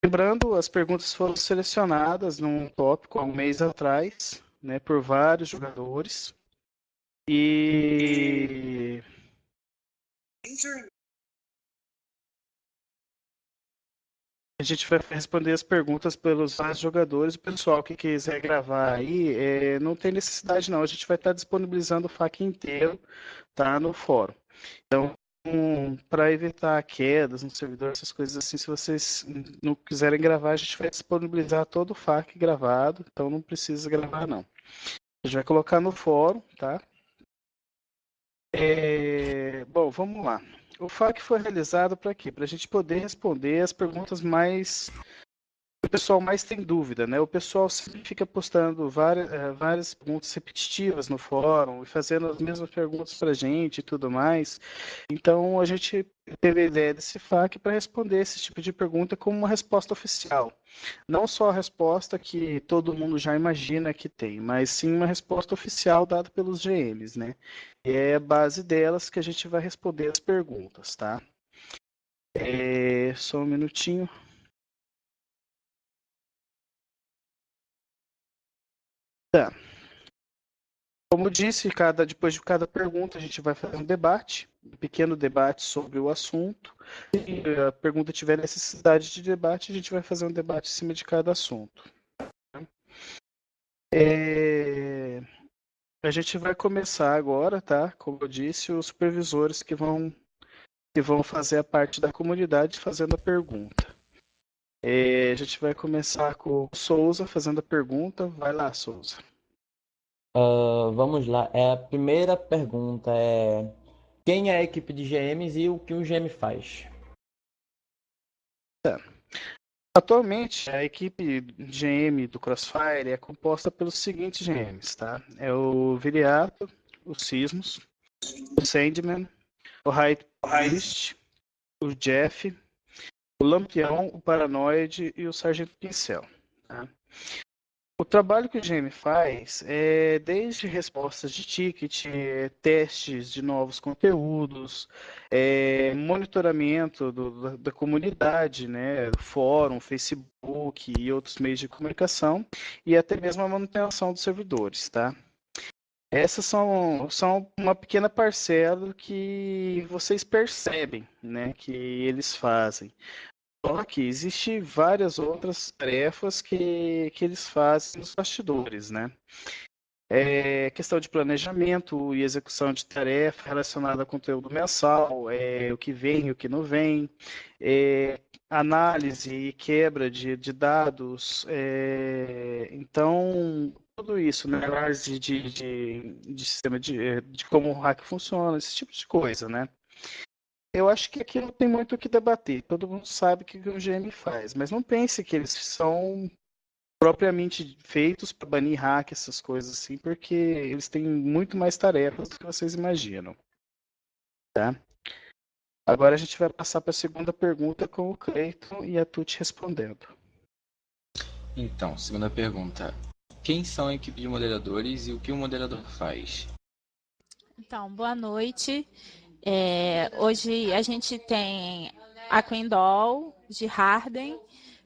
Lembrando, as perguntas foram selecionadas num tópico há um mês atrás, né, por vários jogadores. E a gente vai responder as perguntas pelos vários jogadores. O pessoal que quiser gravar aí, não tem necessidade não. A gente vai estar disponibilizando o FAQ inteiro, tá, no fórum. Então, para evitar quedas no servidor, essas coisas assim, se vocês não quiserem gravar, a gente vai disponibilizar todo o FAQ gravado, então não precisa gravar não. A gente vai colocar no fórum, tá? Bom, vamos lá. O FAQ foi realizado para quê? Para a gente poder responder as perguntas mais o pessoal mais tem dúvida, né? O pessoal sempre fica postando várias perguntas repetitivas no fórum e fazendo as mesmas perguntas para a gente e tudo mais. Então, a gente teve a ideia desse FAQ para responder esse tipo de pergunta como uma resposta oficial. Não só a resposta que todo mundo já imagina que tem, mas sim uma resposta oficial dada pelos GMs, né? E é a base delas que a gente vai responder as perguntas, tá? Só um minutinho. Tá. Como disse, depois de cada pergunta, a gente vai fazer um debate, um pequeno debate sobre o assunto. Se a pergunta tiver necessidade de debate, a gente vai fazer um debate em cima de cada assunto. A gente vai começar agora, tá? Como eu disse, os supervisores que vão fazer a parte da comunidade fazendo a pergunta. A gente vai começar com o Souza fazendo a pergunta. Vai lá, Souza. Vamos lá. A primeira pergunta é: quem é a equipe de GMs e o que o GM faz? Atualmente, a equipe GM do Crossfire é composta pelos seguintes GMs, tá? É o Viriato, o Sismos, o Sandman, o High Priest, o Jeff, o Lampião, o Paranoide e o Sargento Pincel. Tá? O trabalho que o GM faz é desde respostas de ticket, testes de novos conteúdos, monitoramento da comunidade, né, fórum, Facebook e outros meios de comunicação, e até mesmo a manutenção dos servidores, tá? Essas são uma pequena parcela que vocês percebem, né, que eles fazem. Só que existe várias outras tarefas que eles fazem nos bastidores, né? Questão de planejamento e execução de tarefa relacionada a conteúdo mensal, o que vem e o que não vem, análise e quebra de dados, então tudo isso, né? Análise de sistema de como o hack funciona, esse tipo de coisa, né? Eu acho que aqui não tem muito o que debater. Todo mundo sabe o que o GM faz, mas não pense que eles são propriamente feitos para banir hack, essas coisas assim, porque eles têm muito mais tarefas do que vocês imaginam. Tá? Agora a gente vai passar para a segunda pergunta com o Cleiton e a Tuti respondendo. Então, segunda pergunta. Quem são a equipe de moderadores e o que o moderador faz? Então, boa noite. Hoje a gente tem a Quindol, de Harden,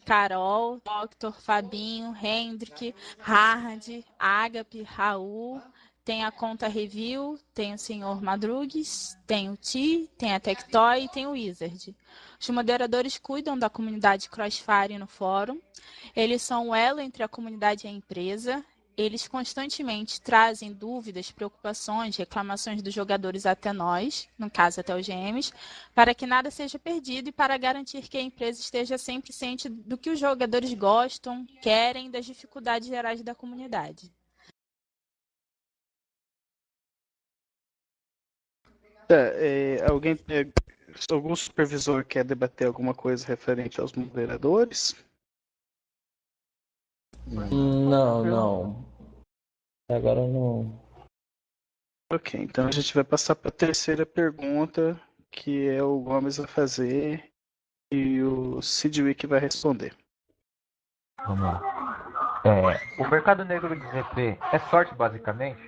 Carol, Doctor, Fabinho, Hendrick, Hard, Agape, Raul, tem a Conta Review, tem o Senhor Madrugues, tem o Ti, tem a Tectoy e tem o Wizard. Os moderadores cuidam da comunidade Crossfire no fórum. Eles são o elo entre a comunidade e a empresa. Eles constantemente trazem dúvidas, preocupações, reclamações dos jogadores até nós, no caso até os GMs, para que nada seja perdido e para garantir que a empresa esteja sempre ciente do que os jogadores gostam, querem, das dificuldades gerais da comunidade. Algum supervisor quer debater alguma coisa referente aos moderadores? Não. Agora não. Ok, então a gente vai passar para a terceira pergunta, que é o Gomes vai fazer e o Sidwick vai responder. Vamos lá. O mercado negro de ZP é sorte, basicamente?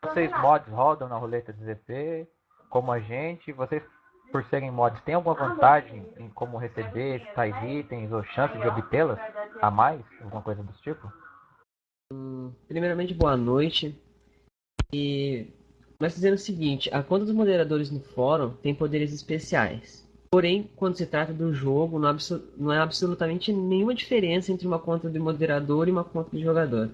Vocês mods rodam na roleta de ZP, como a gente, vocês por serem mods, têm alguma vantagem em como receber tais itens ou chance de obtê-las a mais? Alguma coisa desse tipo? Primeiramente, boa noite. E nós fizemos o seguinte, a conta dos moderadores no fórum tem poderes especiais. Porém, quando se trata do jogo, não há absolutamente nenhuma diferença entre uma conta de moderador e uma conta de jogador.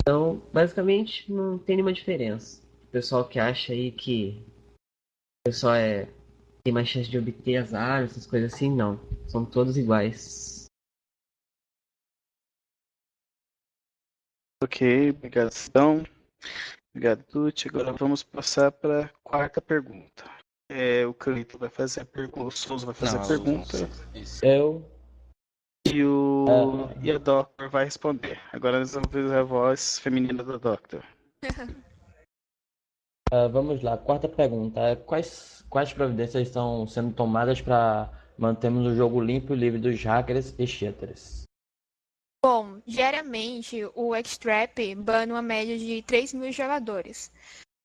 Então, basicamente, não tem nenhuma diferença. O pessoal que acha aí que o pessoal tem mais chance de obter as armas, essas coisas assim, não. São todos iguais. Ok, obrigado, então. Obrigado, Tuti. Agora vamos passar para a quarta pergunta. O Cleito vai fazer a pergunta, o Souza vai fazer a pergunta Isso. e a Doctor vai responder. Agora nós vamos ver a voz feminina da Doctor. Vamos lá, quarta pergunta. Quais providências estão sendo tomadas para mantermos o jogo limpo e livre dos hackers e cheaters? Bom, diariamente o Xtrap bana uma média de 3.000 jogadores.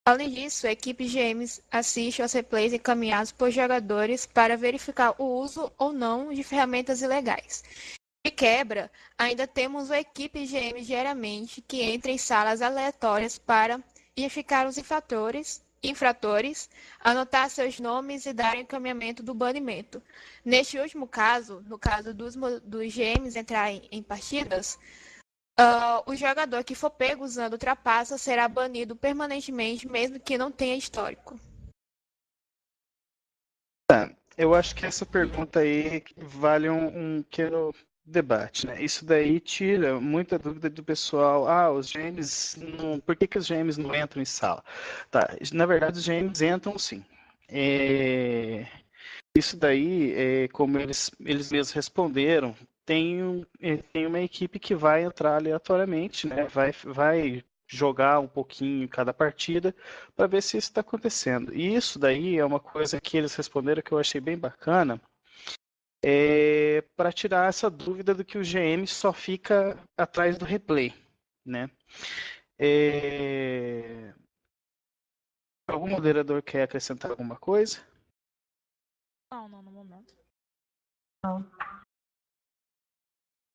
Além disso, a equipe GMs assiste aos replays encaminhados por jogadores para verificar o uso ou não de ferramentas ilegais. De quebra, ainda temos a equipe GM diariamente que entra em salas aleatórias para identificar os infratores, anotar seus nomes e dar encaminhamento do banimento. Neste último caso, no caso dos GMs entrarem em partidas, o jogador que for pego usando trapaça será banido permanentemente, mesmo que não tenha histórico. Eu acho que essa pergunta aí vale um pequeno debate, né? Isso daí tira muita dúvida do pessoal. Os GMs não... Por que os GMs não entram em sala? Tá, na verdade os GMs entram sim. Isso daí, como eles mesmos responderam, tem uma equipe que vai entrar aleatoriamente, né? Vai jogar um pouquinho em cada partida para ver se isso está acontecendo. E isso daí é uma coisa que eles responderam que eu achei bem bacana, para tirar essa dúvida do que o GM só fica atrás do replay, né? Algum moderador quer acrescentar alguma coisa? Não, no momento.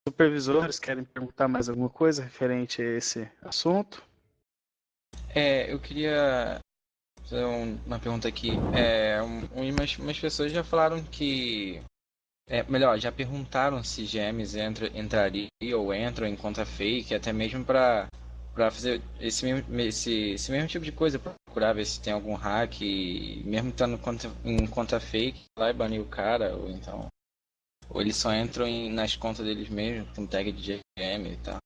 Supervisores querem perguntar mais alguma coisa referente a esse assunto? Eu queria fazer uma pergunta aqui. Umas pessoas já falaram que... melhor, já perguntaram se GMs entrariam ou entram em conta fake, até mesmo para fazer esse mesmo tipo de coisa, procurar ver se tem algum hack, mesmo estando em conta fake, lá e banir o cara, ou eles só entram nas contas deles mesmos, com tag de GM e tal.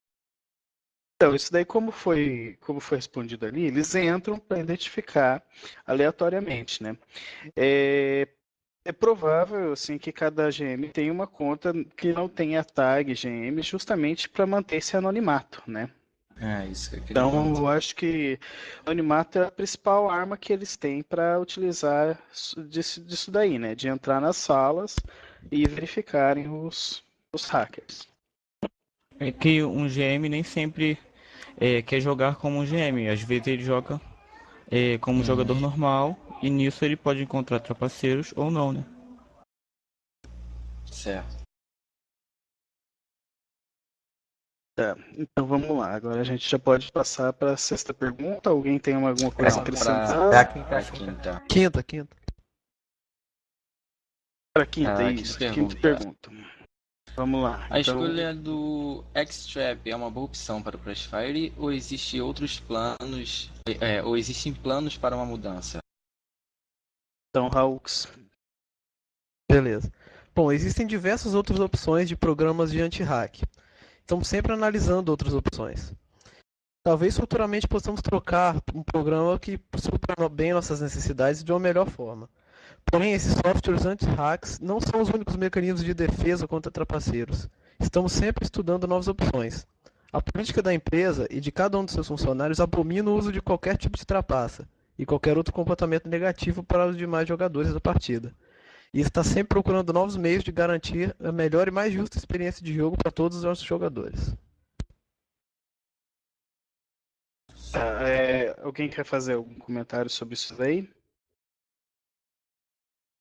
Então, isso daí como foi respondido ali, eles entram para identificar aleatoriamente, né? É provável, assim, que cada GM tenha uma conta que não tenha tag GM justamente para manter esse anonimato, né? Isso que eu queria Então, eu acho que o anonimato é a principal arma que eles têm para utilizar disso daí, né? De entrar nas salas e verificarem os hackers. É que um GM nem sempre quer jogar como um GM. Às vezes ele joga como um jogador normal e nisso ele pode encontrar trapaceiros ou não, né? Certo. Tá, então vamos lá. Agora a gente já pode passar para a sexta pergunta. Alguém tem alguma coisa a acrescentar? É a quinta. Quinta. Para a quinta, isso. Quinta pergunta. Vamos lá. A escolha do Xtrap é uma boa opção para o Crossfire ou existem outros planos, ou existem planos para uma mudança? Então, Hawks. Beleza. Bom, existem diversas outras opções de programas de anti-hack. Estamos sempre analisando outras opções. Talvez futuramente possamos trocar um programa que supra bem nossas necessidades de uma melhor forma. Porém, esses softwares anti-hacks não são os únicos mecanismos de defesa contra trapaceiros. Estamos sempre estudando novas opções. A política da empresa e de cada um de seus funcionários abomina o uso de qualquer tipo de trapaça e qualquer outro comportamento negativo para os demais jogadores da partida. E está sempre procurando novos meios de garantir a melhor e mais justa experiência de jogo para todos os nossos jogadores. Alguém quer fazer algum comentário sobre isso daí?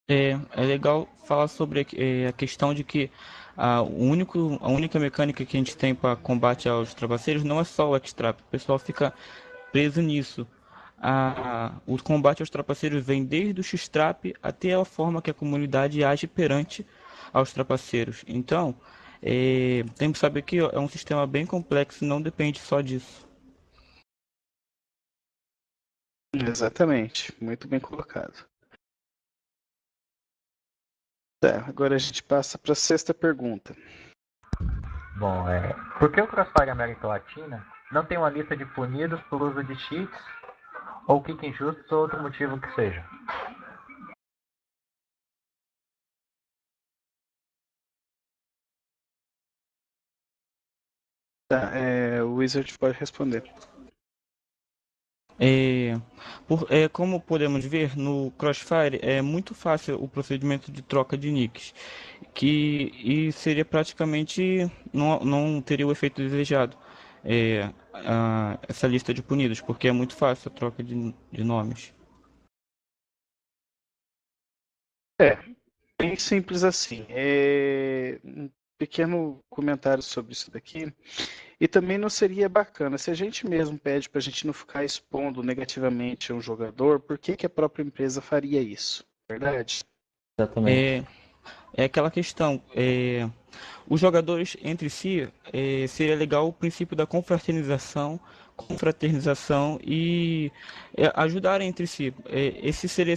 É legal falar sobre a questão de que a única mecânica que a gente tem para combate aos trapaceiros não é só o X-Trap. O pessoal fica preso nisso. O combate aos trapaceiros vem desde o X-Trap até a forma que a comunidade age perante aos trapaceiros. Então, tem que saber que é um sistema bem complexo e não depende só disso. Exatamente, muito bem colocado. Tá, agora a gente passa para a sexta pergunta. Bom, por que o Crossfire América Latina não tem uma lista de punidos por uso de cheats ou kick injustos ou outro motivo que seja? Tá, o Wizard pode responder. Como podemos ver, no Crossfire é muito fácil o procedimento de troca de nicks, e seria praticamente, não teria o efeito desejado, essa lista de punidos, porque é muito fácil a troca de nomes. Bem simples assim. Um pequeno comentário sobre isso daqui. E também não seria bacana, se a gente mesmo pede para a gente não ficar expondo negativamente um jogador, por que que a própria empresa faria isso? Verdade? Exatamente. É aquela questão, os jogadores entre si, seria legal o princípio da confraternização e ajudar entre si. Esse seria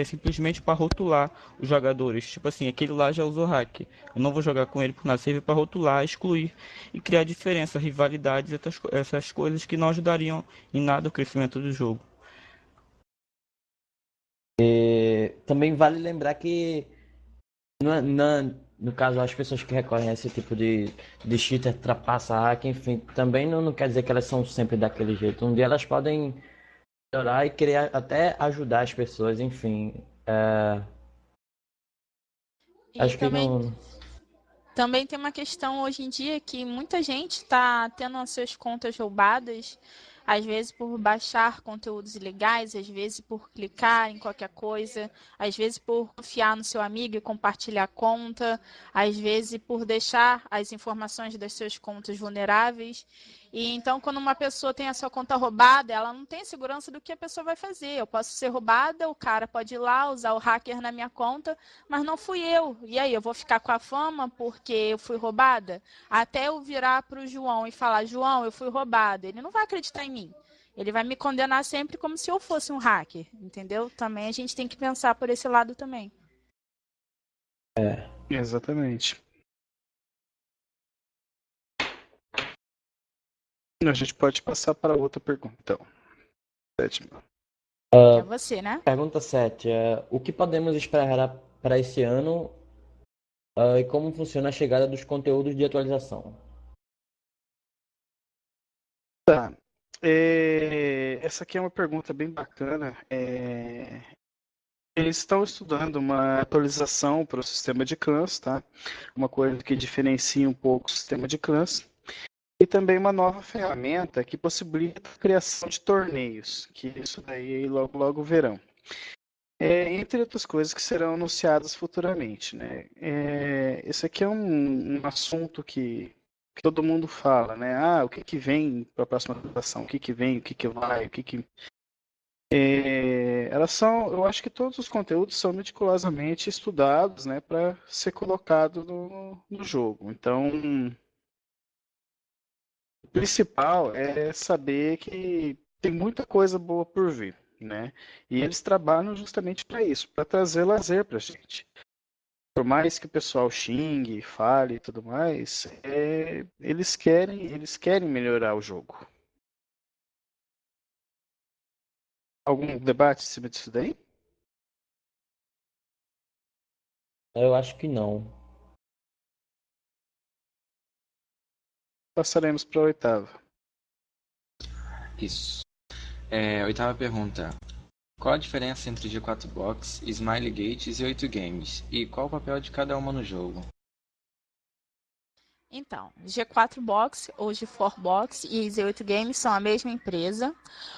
simplesmente para rotular os jogadores. Tipo assim, aquele lá já usou hack. Eu não vou jogar com ele por nada. Serve para rotular, excluir e criar diferença, rivalidades, essas coisas que não ajudariam em nada o crescimento do jogo. Também vale lembrar que no caso, as pessoas que recorrem a esse tipo de cheater, trapaça, hack, enfim, também não quer dizer que elas são sempre daquele jeito. Um dia elas podem melhorar e querer até ajudar as pessoas, enfim. E Acho que também, não. também tem uma questão hoje em dia que muita gente está tendo as suas contas roubadas, às vezes por baixar conteúdos ilegais, às vezes por clicar em qualquer coisa, às vezes por confiar no seu amigo e compartilhar a conta, às vezes por deixar as informações das suas contas vulneráveis. E então, quando uma pessoa tem a sua conta roubada, ela não tem segurança do que a pessoa vai fazer. Eu posso ser roubada, o cara pode ir lá usar o hacker na minha conta, mas não fui eu. E aí, eu vou ficar com a fama porque eu fui roubada? Até eu virar para o João e falar, João, eu fui roubada. Ele não vai acreditar em mim. Ele vai me condenar sempre como se eu fosse um hacker, entendeu? Também a gente tem que pensar por esse lado também. Exatamente. A gente pode passar para outra pergunta, então. Sétima. É você, né? Pergunta 7. O que podemos esperar para esse ano e como funciona a chegada dos conteúdos de atualização? Tá. Essa aqui é uma pergunta bem bacana. Eles estão estudando uma atualização para o sistema de clãs, tá? Uma coisa que diferencia um pouco o sistema de clãs. E também uma nova ferramenta que possibilita a criação de torneios, que isso daí logo verão. Entre outras coisas que serão anunciadas futuramente, né? Esse aqui é um assunto que todo mundo fala, né? O que vem para a próxima atualização? O que vem? O que vai? O que... eu acho que todos os conteúdos são meticulosamente estudados, né, para ser colocado no jogo. Então, o principal é saber que tem muita coisa boa por vir, né? E eles trabalham justamente para isso, para trazer lazer para a gente. Por mais que o pessoal xingue, fale e tudo mais, eles querem melhorar o jogo. Algum debate em cima disso daí? Eu acho que não. Passaremos para a oitava. Isso. Oitava pergunta. Qual a diferença entre G4 Box, Smiley Gates e 8 Games? E qual o papel de cada uma no jogo? Então, G4 Box ou G4 Box e Z8 Games são a mesma empresa.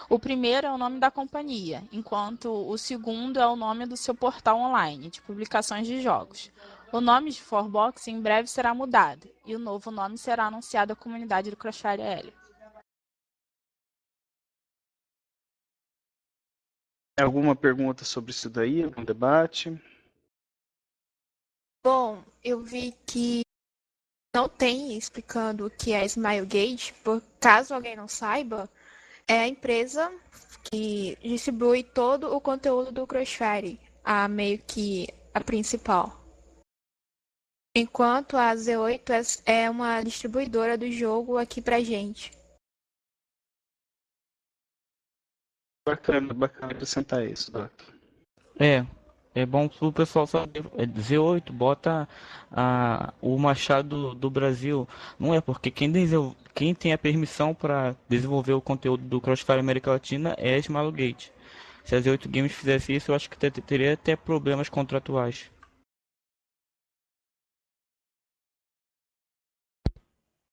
O primeiro é o nome da companhia, enquanto o segundo é o nome do seu portal online de publicações de jogos. O nome G4 Box em breve será mudado e o novo nome será anunciado à comunidade do Crossfire L. Alguma pergunta sobre isso daí? Algum debate? Bom, eu vi que não tem explicando o que é Smilegate, por caso alguém não saiba, é a empresa que distribui todo o conteúdo do Crossfire, a meio que a principal. Enquanto a Z8 é uma distribuidora do jogo aqui pra gente. Bacana acrescentar isso, Doctor. É bom pro pessoal saber. Z8 bota o Machado do Brasil. Não é porque quem tem a permissão para desenvolver o conteúdo do Crossfire América Latina é a Smilegate. Se a Z8 Games fizesse isso, eu acho que teria até problemas contratuais.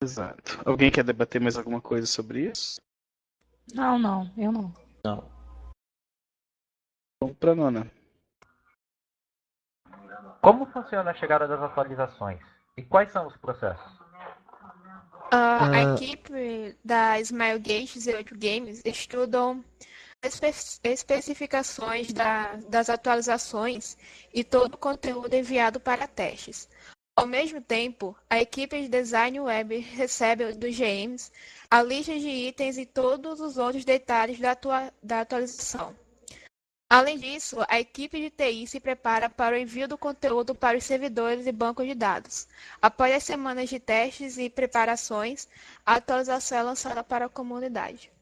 Exato. Alguém quer debater mais alguma coisa sobre isso? Não, eu não. Não. Vamos para a nona. Como funciona a chegada das atualizações? E quais são os processos? A equipe da Smilegate Z8 Games estudam especificações das atualizações e todo o conteúdo enviado para testes. Ao mesmo tempo, a equipe de design web recebe dos GMs a lista de itens e todos os outros detalhes da atualização. Além disso, a equipe de TI se prepara para o envio do conteúdo para os servidores e bancos de dados. Após as semanas de testes e preparações, a atualização é lançada para a comunidade.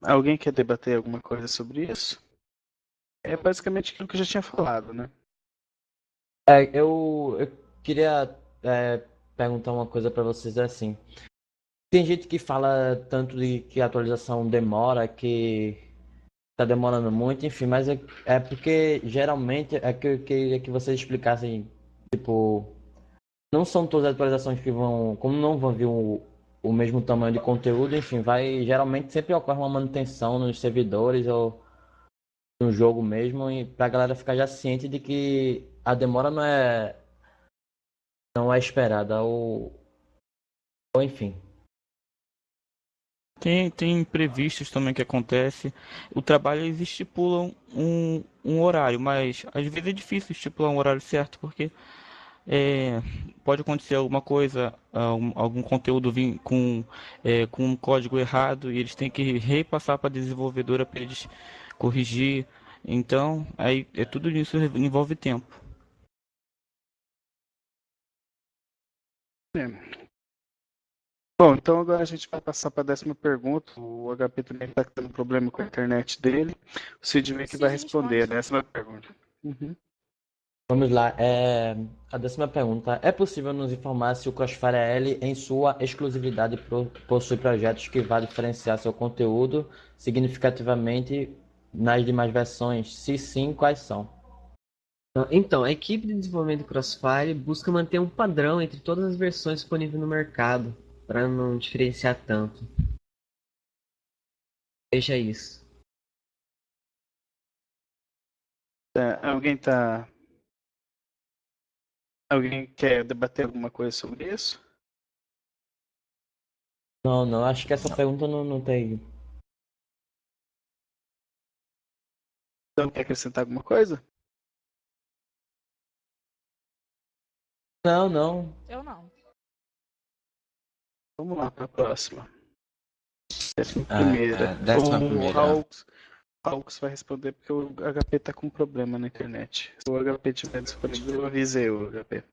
Alguém quer debater alguma coisa sobre isso? É basicamente aquilo que eu já tinha falado, né? Eu queria perguntar uma coisa para vocês assim. Tem gente que fala tanto de que a atualização demora, que tá demorando muito, enfim, mas é porque geralmente é que eu queria que vocês explicassem, tipo, não são todas as atualizações que vão, como não vão vir o mesmo tamanho de conteúdo, enfim, geralmente sempre ocorre uma manutenção nos servidores ou no jogo mesmo, e pra galera ficar já ciente de que a demora não é esperada, ou enfim. Tem imprevistos também que acontece. O trabalho eles estipulam um horário, mas às vezes é difícil estipular um horário certo, porque pode acontecer alguma coisa, algum conteúdo vir com um código errado e eles têm que repassar para a desenvolvedora para eles corrigir. Então, aí tudo isso envolve tempo. Bom, então agora a gente vai passar para a 10ª pergunta. O HP também está tendo problema com a internet dele. O Sidney que vai responder a 10ª pergunta. Uhum. Vamos lá. A 10ª pergunta. É possível nos informar se o Crossfire L, em sua exclusividade, possui projetos que vá diferenciar seu conteúdo significativamente nas demais versões? Se sim, quais são? Então, a equipe de desenvolvimento do Crossfire busca manter um padrão entre todas as versões disponíveis no mercado, para não diferenciar tanto. Veja isso. Alguém quer debater alguma coisa sobre isso? Não, acho que essa pergunta não tem. Então, quer acrescentar alguma coisa? Não. Eu não. Vamos lá para a próxima. 11ª. O Hawks vai responder porque o HP tá com problema na internet. Se o HP tiver disponível, eu avisei o HP.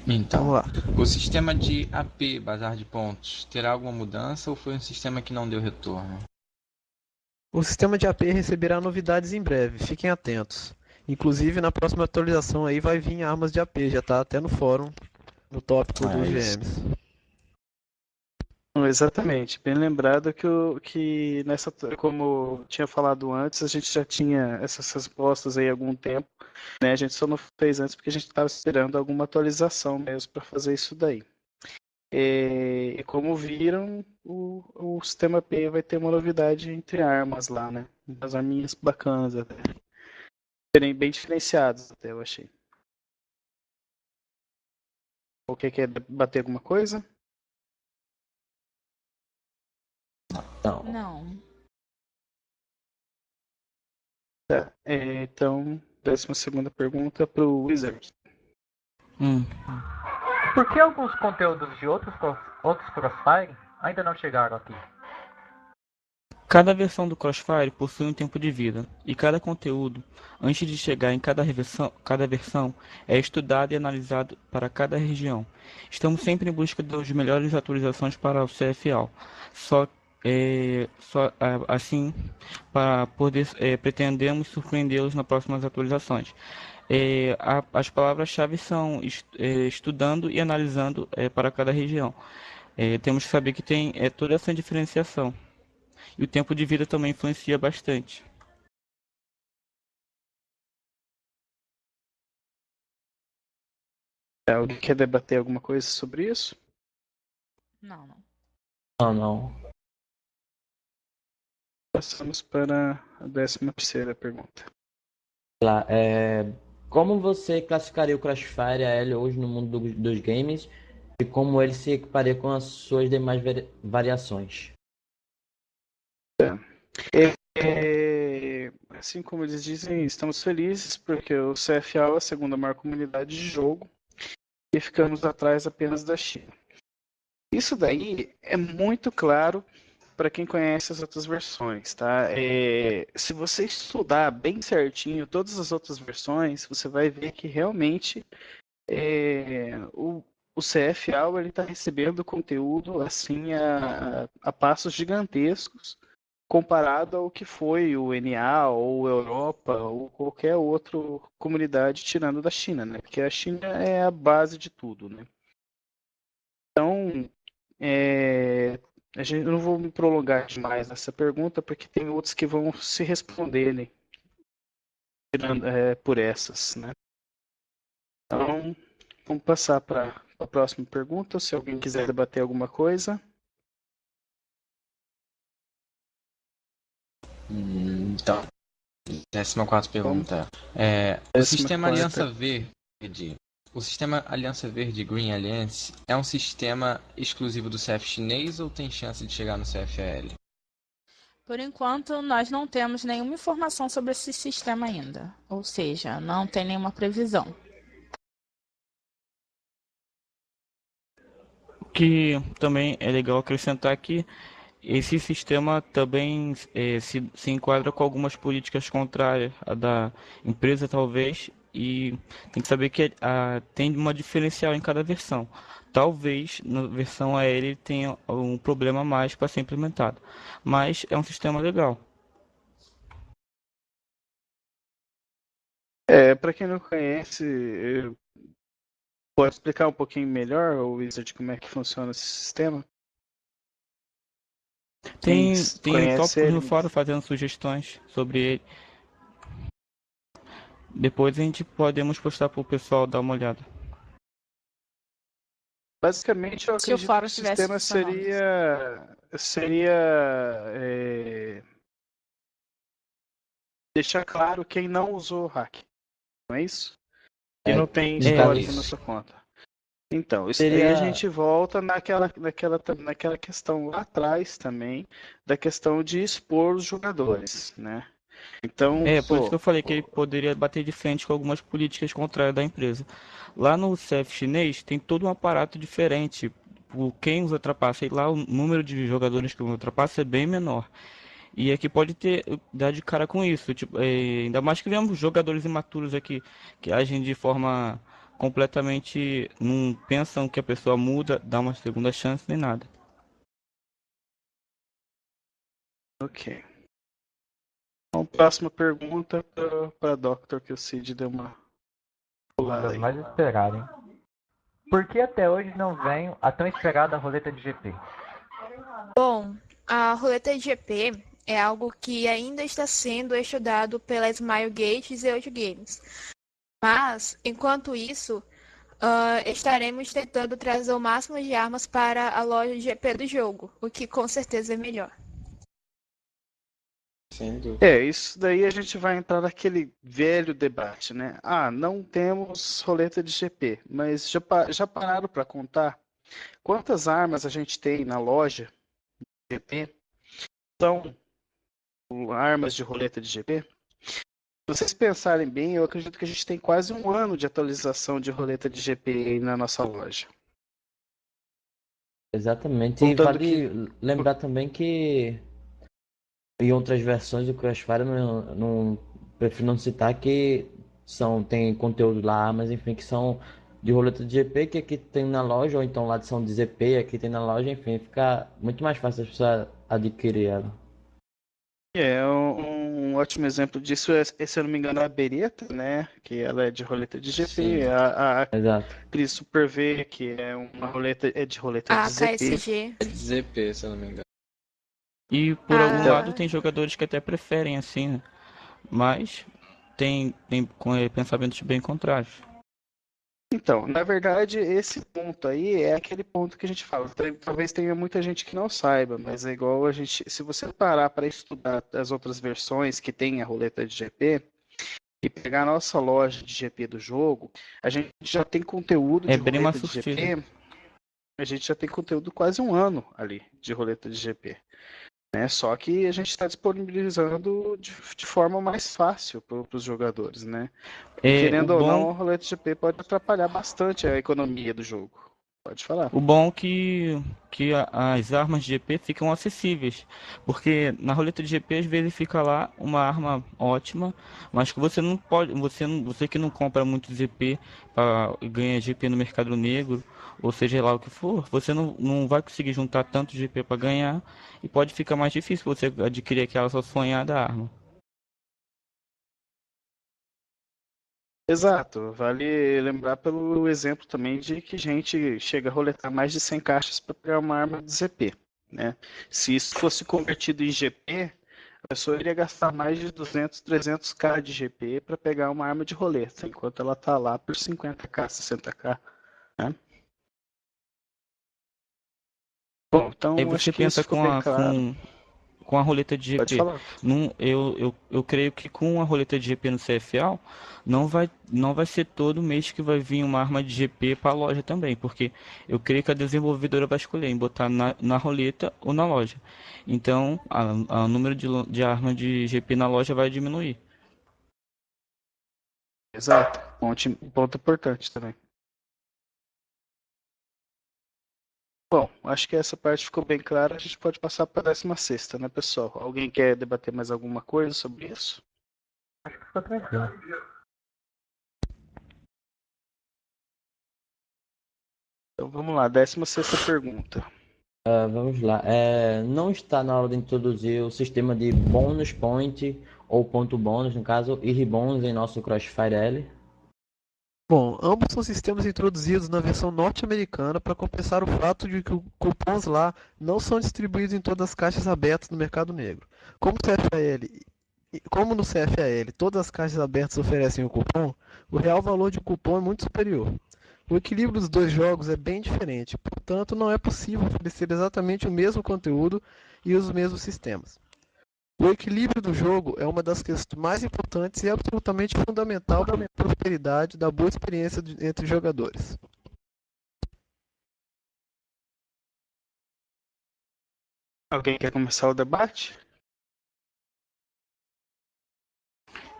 Então, Vamos lá. o sistema de AP, bazar de pontos, terá alguma mudança ou foi um sistema que não deu retorno? O sistema de AP receberá novidades em breve, fiquem atentos. Inclusive, na próxima atualização aí vai vir armas de AP, já tá até no fórum, no tópico dos isso. GMs. Exatamente, bem lembrado que nessa, como eu tinha falado antes, a gente já tinha essas respostas aí há algum tempo, né? A gente só não fez antes porque a gente estava esperando alguma atualização mesmo para fazer isso daí. E como viram, o sistema P vai ter uma novidade entre armas lá, né? Umas arminhas bacanas até. Bem diferenciadas até, eu achei. O que quer bater alguma coisa? Não. Não. Tá. Então, 12ª pergunta para o Wizard. Por que alguns conteúdos de outros Crossfire ainda não chegaram aqui? Cada versão do Crossfire possui um tempo de vida, e cada conteúdo, antes de chegar em cada versão, é estudado e analisado para cada região. Estamos sempre em busca das melhores atualizações para o CFA. Assim, para poder pretendemos surpreendê-los nas próximas atualizações. As palavras-chave são estudando e analisando para cada região. Temos que saber que tem toda essa diferenciação. E o tempo de vida também influencia bastante. Alguém quer debater alguma coisa sobre isso? Não. Não. Passamos para a 13ª pergunta. Lá, como você classificaria o Crossfire AL hoje no mundo dos games e como ele se equiparia com as suas demais variações? Assim como eles dizem, estamos felizes porque o CFA é a segunda maior comunidade de jogo e ficamos atrás apenas da China. Isso daí é muito claro para quem conhece as outras versões, tá? Se você estudar bem certinho todas as outras versões, você vai ver que realmente o CFA ele está recebendo conteúdo assim a passos gigantescos comparado ao que foi o NA ou Europa ou qualquer outra comunidade tirando da China, né? Porque a China é a base de tudo, né? Então, eu não vou me prolongar demais nessa pergunta, porque tem outros que vão se responderem por essas, né? Então, vamos passar para a próxima pergunta, se alguém quiser debater alguma coisa. Então, 14ª pergunta. O sistema Aliança Verde, o sistema Aliança Verde Green Alliance é um sistema exclusivo do CF chinês ou tem chance de chegar no CFL? Por enquanto, nós não temos nenhuma informação sobre esse sistema ainda. Ou seja, não tem nenhuma previsão. O que também é legal acrescentar que esse sistema também se enquadra com algumas políticas contrárias à da empresa, talvez, e tem que saber que tem uma diferencial em cada versão. Talvez na versão AL ele tenha um problema a mais para ser implementado, mas é um sistema legal. Para quem não conhece, pode explicar um pouquinho melhor, o Wizard, como é que funciona esse sistema? Tem conhece tópicos no ele? fórum fazendo sugestões sobre ele. Depois a gente podemos postar para o pessoal dar uma olhada. Basicamente, eu Se o acredito que fórum o estivesse sistema seria deixar claro quem não usou o hack, não é isso? E não tem histórico na sua conta. Então, isso aí a gente volta naquela questão lá atrás também, da questão de expor os jogadores, né? Então, Por isso que eu falei que ele poderia bater de frente com algumas políticas contrárias da empresa. Lá no CF chinês tem todo um aparato diferente. Quem os ultrapassa, e lá o número de jogadores que os ultrapassa é bem menor. E aqui pode dar de cara com isso. Tipo, ainda mais que vemos jogadores imaturos aqui que agem de forma completamente. Não pensam que a pessoa muda, dá uma segunda chance nem nada. ok. Então, próxima pergunta para Doctor, que o Cid deu uma pulada aí. Mais esperado, hein? Por que até hoje não vem a tão esperada roleta de GP? Bom, a roleta de GP é algo que ainda está sendo estudado pela Smilegates e Euro Games. Mas, enquanto isso, estaremos tentando trazer o máximo de armas para a loja de GP do jogo, o que com certeza é melhor. Sem dúvida. Isso daí a gente vai entrar naquele velho debate, né? Ah, não temos roleta de GP, mas já pararam para contar quantas armas a gente tem na loja de GP? São armas de roleta de GP? Se vocês pensarem bem, eu acredito que a gente tem quase um ano de atualização de roleta de GP aí na nossa loja. Exatamente. E Contando vale lembrar também que em outras versões do Crossfire, prefiro não citar que tem conteúdo lá, mas enfim, que são de roleta de GP, que aqui tem na loja, ou então lá são de ZP, aqui tem na loja, enfim, fica muito mais fácil as pessoas adquirir ela. Um ótimo exemplo disso é, se eu não me engano, a Beretta, né? Que ela é de roleta de GP. Sim. A Exato. Cris Super V, que é uma roleta, é de roleta A de ZP. KSG. É de ZP, se eu não me engano. E por algum Ah. lado tem jogadores que até preferem assim, né? Mas tem pensamentos bem contrários. Então, na verdade, esse ponto aí é aquele ponto que a gente fala. Talvez tenha muita gente que não saiba, mas é igual a gente. Se você parar para estudar as outras versões que tem a roleta de GP e pegar a nossa loja de GP do jogo, a gente já tem conteúdo É de bem mais roleta de surtido. GP. A gente já tem conteúdo quase um ano ali de roleta de GP. Né? Só que a gente está disponibilizando de forma mais fácil para os jogadores, né? Porque, O querendo ou não, bom, a roleta GP pode atrapalhar bastante a economia do jogo. Pode falar. o bom que as armas de GP ficam acessíveis, porque na roleta de GP às vezes fica lá uma arma ótima, mas que você não pode, você que não compra muito GP e ganha GP no mercado negro, ou seja lá o que for, você não vai conseguir juntar tanto GP para ganhar e pode ficar mais difícil você adquirir aquela sua sonhada arma. Exato. Vale lembrar pelo exemplo também de que gente chega a roletar mais de 100 caixas para pegar uma arma de ZP. Né? Se isso fosse convertido em GP, a pessoa iria gastar mais de 200, 300k de GP para pegar uma arma de roleta, enquanto ela está lá por 50k, 60k. Né? Bom, Aí então você acho que isso pensa ficou bem claro. Com a roleta de Pode GP. falar. Eu creio que com a roleta de GP no CFA não vai ser todo mês que vai vir uma arma de GP para a loja também, porque eu creio que a desenvolvedora vai escolher em botar na roleta ou na loja. Então, o número de armas de GP na loja vai diminuir. Exato. Ponto importante também. Bom, acho que essa parte ficou bem clara. A gente pode passar para a 16ª, né, pessoal? Alguém quer debater mais alguma coisa sobre isso? Acho que ficou tranquilo. Então vamos lá, 16ª pergunta. Vamos lá. Não está na hora de introduzir o sistema de bônus point, ou ponto bônus, no caso, e rebônus em nosso Crossfire L? Bom, ambos são sistemas introduzidos na versão norte-americana para compensar o fato de que os cupons lá não são distribuídos em todas as caixas abertas no mercado negro. Como no CFAL todas as caixas abertas oferecem o cupom, o real valor de cupom é muito superior. O equilíbrio dos dois jogos é bem diferente, portanto não é possível oferecer exatamente o mesmo conteúdo e os mesmos sistemas. O equilíbrio do jogo é uma das questões mais importantes e absolutamente fundamental para a prosperidade da boa experiência entre jogadores. Alguém quer começar o debate?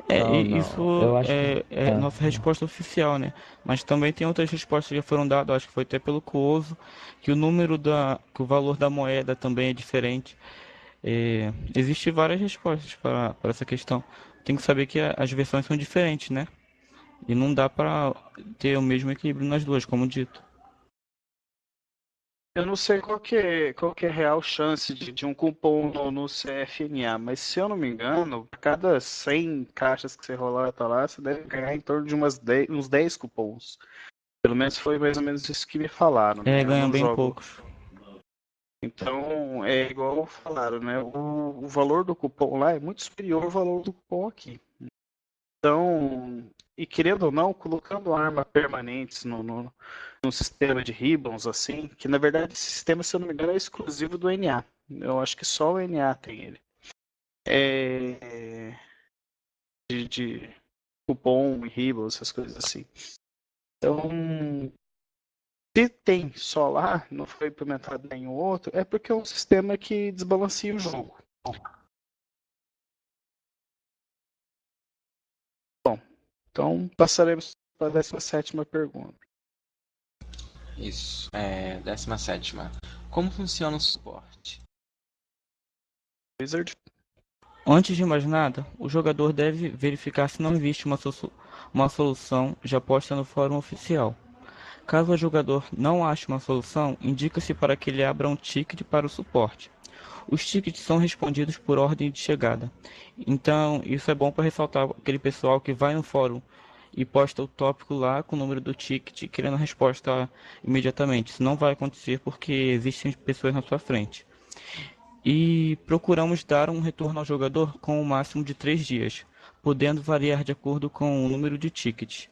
Não. Isso Eu acho que. é nossa resposta oficial, né? Mas também tem outras respostas que já foram dadas, acho que foi até pelo Cuoso, que que o valor da moeda também é diferente. Existem várias respostas para essa questão. Tem que saber que as versões são diferentes, né? E não dá para ter o mesmo equilíbrio nas duas, como dito. Eu não sei qual que é a real chance de um cupom no CFNA, mas se eu não me engano, a cada 100 caixas que você rolar tá lá, você deve ganhar em torno de uns 10 cupons. Pelo menos foi mais ou menos isso que me falaram, né? Eu Ganha não bem jogo. poucos. Então, é igual falaram, né? O valor do cupom lá é muito superior ao valor do cupom aqui. Então, e querendo ou não, colocando armas permanentes no sistema de ribbons, assim, que na verdade esse sistema, se eu não me engano, é exclusivo do NA. Eu acho que só o NA tem ele. De cupom e ribbons, essas coisas assim. Então, se tem só lá, não foi implementado em nenhum outro, é porque é um sistema que desbalanceia o jogo. Então, passaremos para a 17ª pergunta. Isso. 17ª. Como funciona o suporte? Wizard. Antes de mais nada, o jogador deve verificar se não existe uma solução já posta no fórum oficial. Caso o jogador não ache uma solução, indica-se para que ele abra um ticket para o suporte. Os tickets são respondidos por ordem de chegada. Então, isso é bom para ressaltar aquele pessoal que vai no fórum e posta o tópico lá com o número do ticket querendo a resposta imediatamente. Isso não vai acontecer porque existem pessoas na sua frente. E procuramos dar um retorno ao jogador com o máximo de 3 dias, podendo variar de acordo com o número de tickets.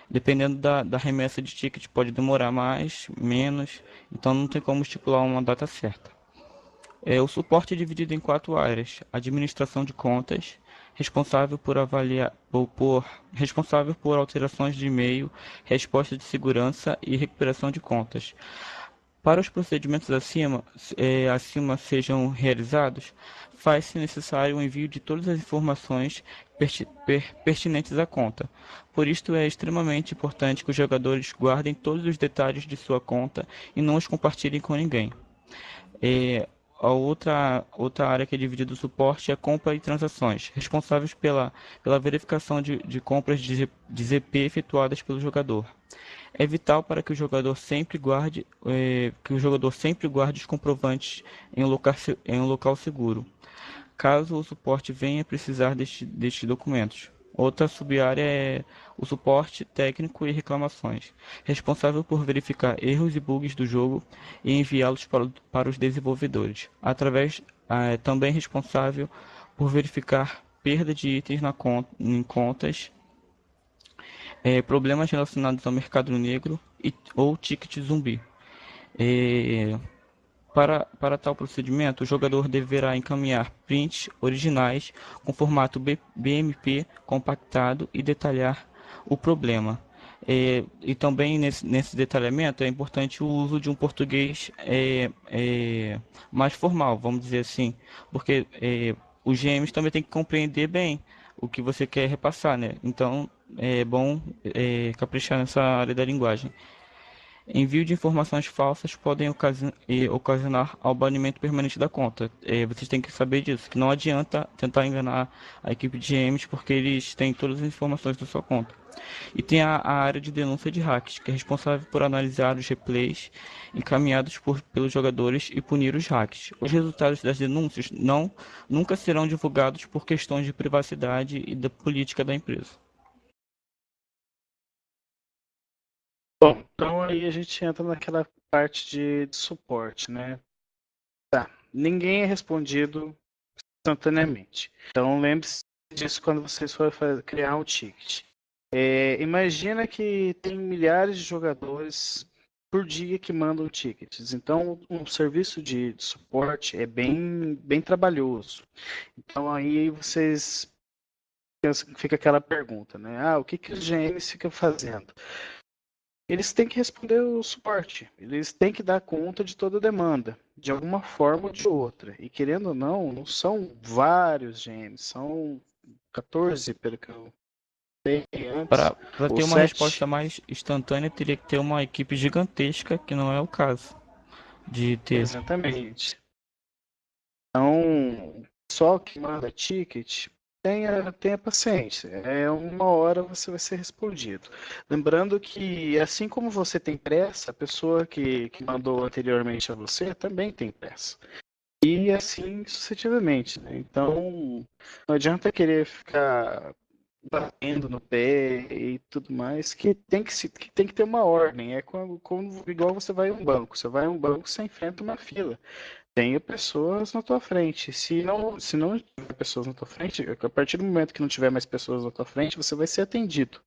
Dependendo da remessa de ticket, pode demorar mais, menos, então não tem como estipular uma data certa. O suporte é dividido em 4 áreas: administração de contas, responsável por alterações de e-mail, resposta de segurança e recuperação de contas. Para os procedimentos acima sejam realizados, faz-se necessário o envio de todas as informações pertinentes à conta. Por isto é extremamente importante que os jogadores guardem todos os detalhes de sua conta e não os compartilhem com ninguém. A outra área que é dividida do suporte é compra e transações, responsáveis pela verificação de compras de ZP efetuadas pelo jogador. É vital para que o jogador sempre guarde os comprovantes em um local seguro, caso o suporte venha precisar destes documentos. Outra sub-área é o suporte técnico e reclamações, responsável por verificar erros e bugs do jogo e enviá-los para os desenvolvedores. Também responsável por verificar perda de itens em contas, problemas relacionados ao mercado negro ou ticket zumbi. Para tal procedimento, o jogador deverá encaminhar prints originais com formato BMP compactado e detalhar o problema. E também nesse detalhamento é importante o uso de um português mais formal, vamos dizer assim, porque os GMs também têm que compreender bem o que você quer repassar, né? Então é bom caprichar nessa área da linguagem. Envio de informações falsas podem ocasionar ao banimento permanente da conta. Vocês têm que saber disso, que não adianta tentar enganar a equipe de GMs porque eles têm todas as informações da sua conta. E tem a área de denúncia de hacks, que é responsável por analisar os replays encaminhados pelos jogadores e punir os hacks. Os resultados das denúncias nunca serão divulgados por questões de privacidade e da política da empresa. Bom, então aí a gente entra naquela parte de suporte, né? Tá, ninguém é respondido instantaneamente. Então lembre-se disso quando vocês forem criar um ticket. Imagina que tem milhares de jogadores por dia que mandam tickets. Então um serviço de suporte é bem trabalhoso. Então aí vocês fica aquela pergunta, né? O que os GMs ficam fazendo? Eles têm que responder o suporte, eles têm que dar conta de toda a demanda, de alguma forma ou de outra. E querendo ou não são vários GMs, são 14, pelo que eu sei antes. Para ter uma 7. resposta mais instantânea, teria que ter uma equipe gigantesca, que não é o caso de ter. Exatamente. Então, só que manda ticket, tenha paciência. Uma hora você vai ser respondido. Lembrando que, assim como você tem pressa, a pessoa que mandou anteriormente a você também tem pressa. E assim sucessivamente, né? Então, não adianta querer ficar batendo no pé e tudo mais, que tem que ter uma ordem. É igual você vai a um banco. Você vai a um banco, você enfrenta uma fila. Tenha pessoas na tua frente. Se não tiver pessoas na tua frente, a partir do momento que não tiver mais pessoas na tua frente, você vai ser atendido.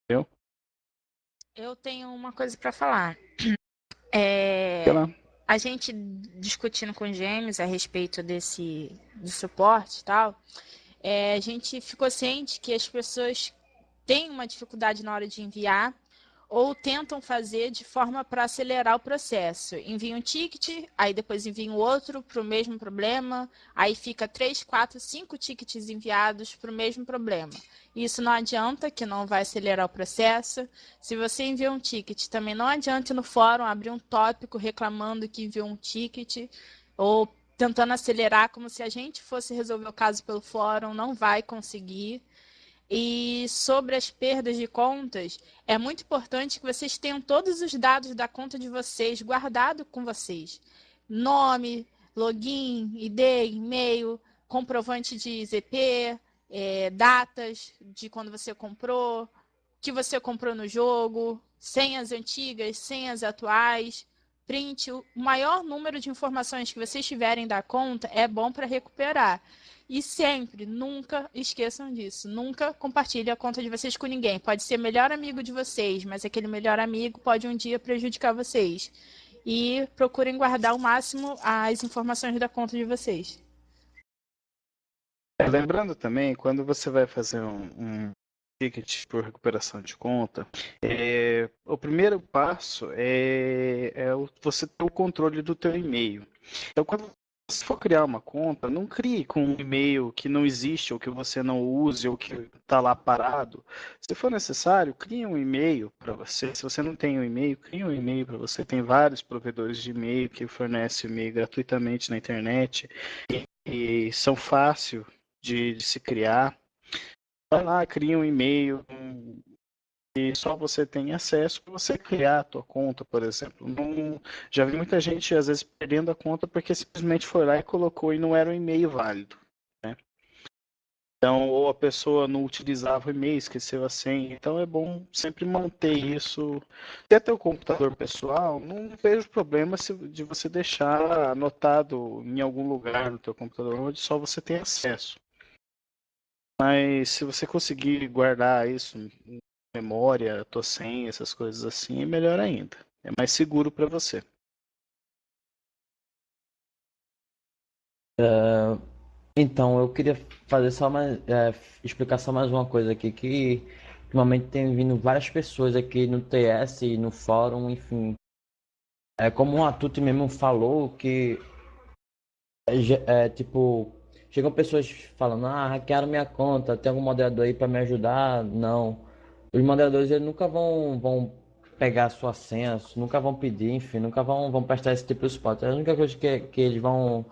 Entendeu? Eu tenho uma coisa para falar. Sei lá. A gente discutindo com o James a respeito do suporte e tal, a gente ficou ciente que as pessoas têm uma dificuldade na hora de enviar ou tentam fazer de forma para acelerar o processo. Envia um ticket, aí depois envia um outro para o mesmo problema, aí fica 3, 4, 5 tickets enviados para o mesmo problema. Isso não adianta, que não vai acelerar o processo. Se você envia um ticket, também não adianta no fórum abrir um tópico reclamando que enviou um ticket ou tentando acelerar como se a gente fosse resolver o caso pelo fórum, não vai conseguir. E sobre as perdas de contas, é muito importante que vocês tenham todos os dados da conta de vocês guardados com vocês. Nome, login, ID, e-mail, comprovante de ZP, datas de quando você comprou, que você comprou no jogo, senhas antigas, senhas atuais, print. O maior número de informações que vocês tiverem da conta é bom para recuperar. E sempre, nunca esqueçam disso. Nunca compartilhe a conta de vocês com ninguém. Pode ser melhor amigo de vocês, mas aquele melhor amigo pode um dia prejudicar vocês. E procurem guardar ao máximo as informações da conta de vocês. Lembrando também, quando você vai fazer um ticket por recuperação de conta, o primeiro passo é você ter o controle do teu e-mail. Então, quando você for criar uma conta, não crie com um e-mail que não existe, ou que você não use, ou que está lá parado. Se for necessário, crie um e-mail para você. Se você não tem um e-mail, crie um e-mail para você. Tem vários provedores de e-mail que fornecem e-mail gratuitamente na internet e são fáceis de se criar. Vai lá, cria um e-mail e só você tem acesso para você criar a tua conta, por exemplo. Já vi muita gente, às vezes, perdendo a conta porque simplesmente foi lá e colocou e não era um e-mail válido, né? Então, ou a pessoa não utilizava o e-mail, esqueceu a senha. Então, é bom sempre manter isso. Se é teu computador pessoal, não vejo problema de você deixar anotado em algum lugar no teu computador onde só você tem acesso. Mas se você conseguir guardar isso em memória, tua senha, essas coisas assim, é melhor ainda. É mais seguro para você. Então, eu queria fazer só explicar só mais uma coisa aqui, que ultimamente tem vindo várias pessoas aqui no TS, no fórum, enfim. Como o Atuti mesmo falou, que tipo, chegam pessoas falando, hackearam minha conta, tem algum moderador aí para me ajudar? Não. Os moderadores eles nunca vão pegar a sua senha, nunca vão pedir, enfim, nunca vão prestar esse tipo de suporte. A única coisa que eles vão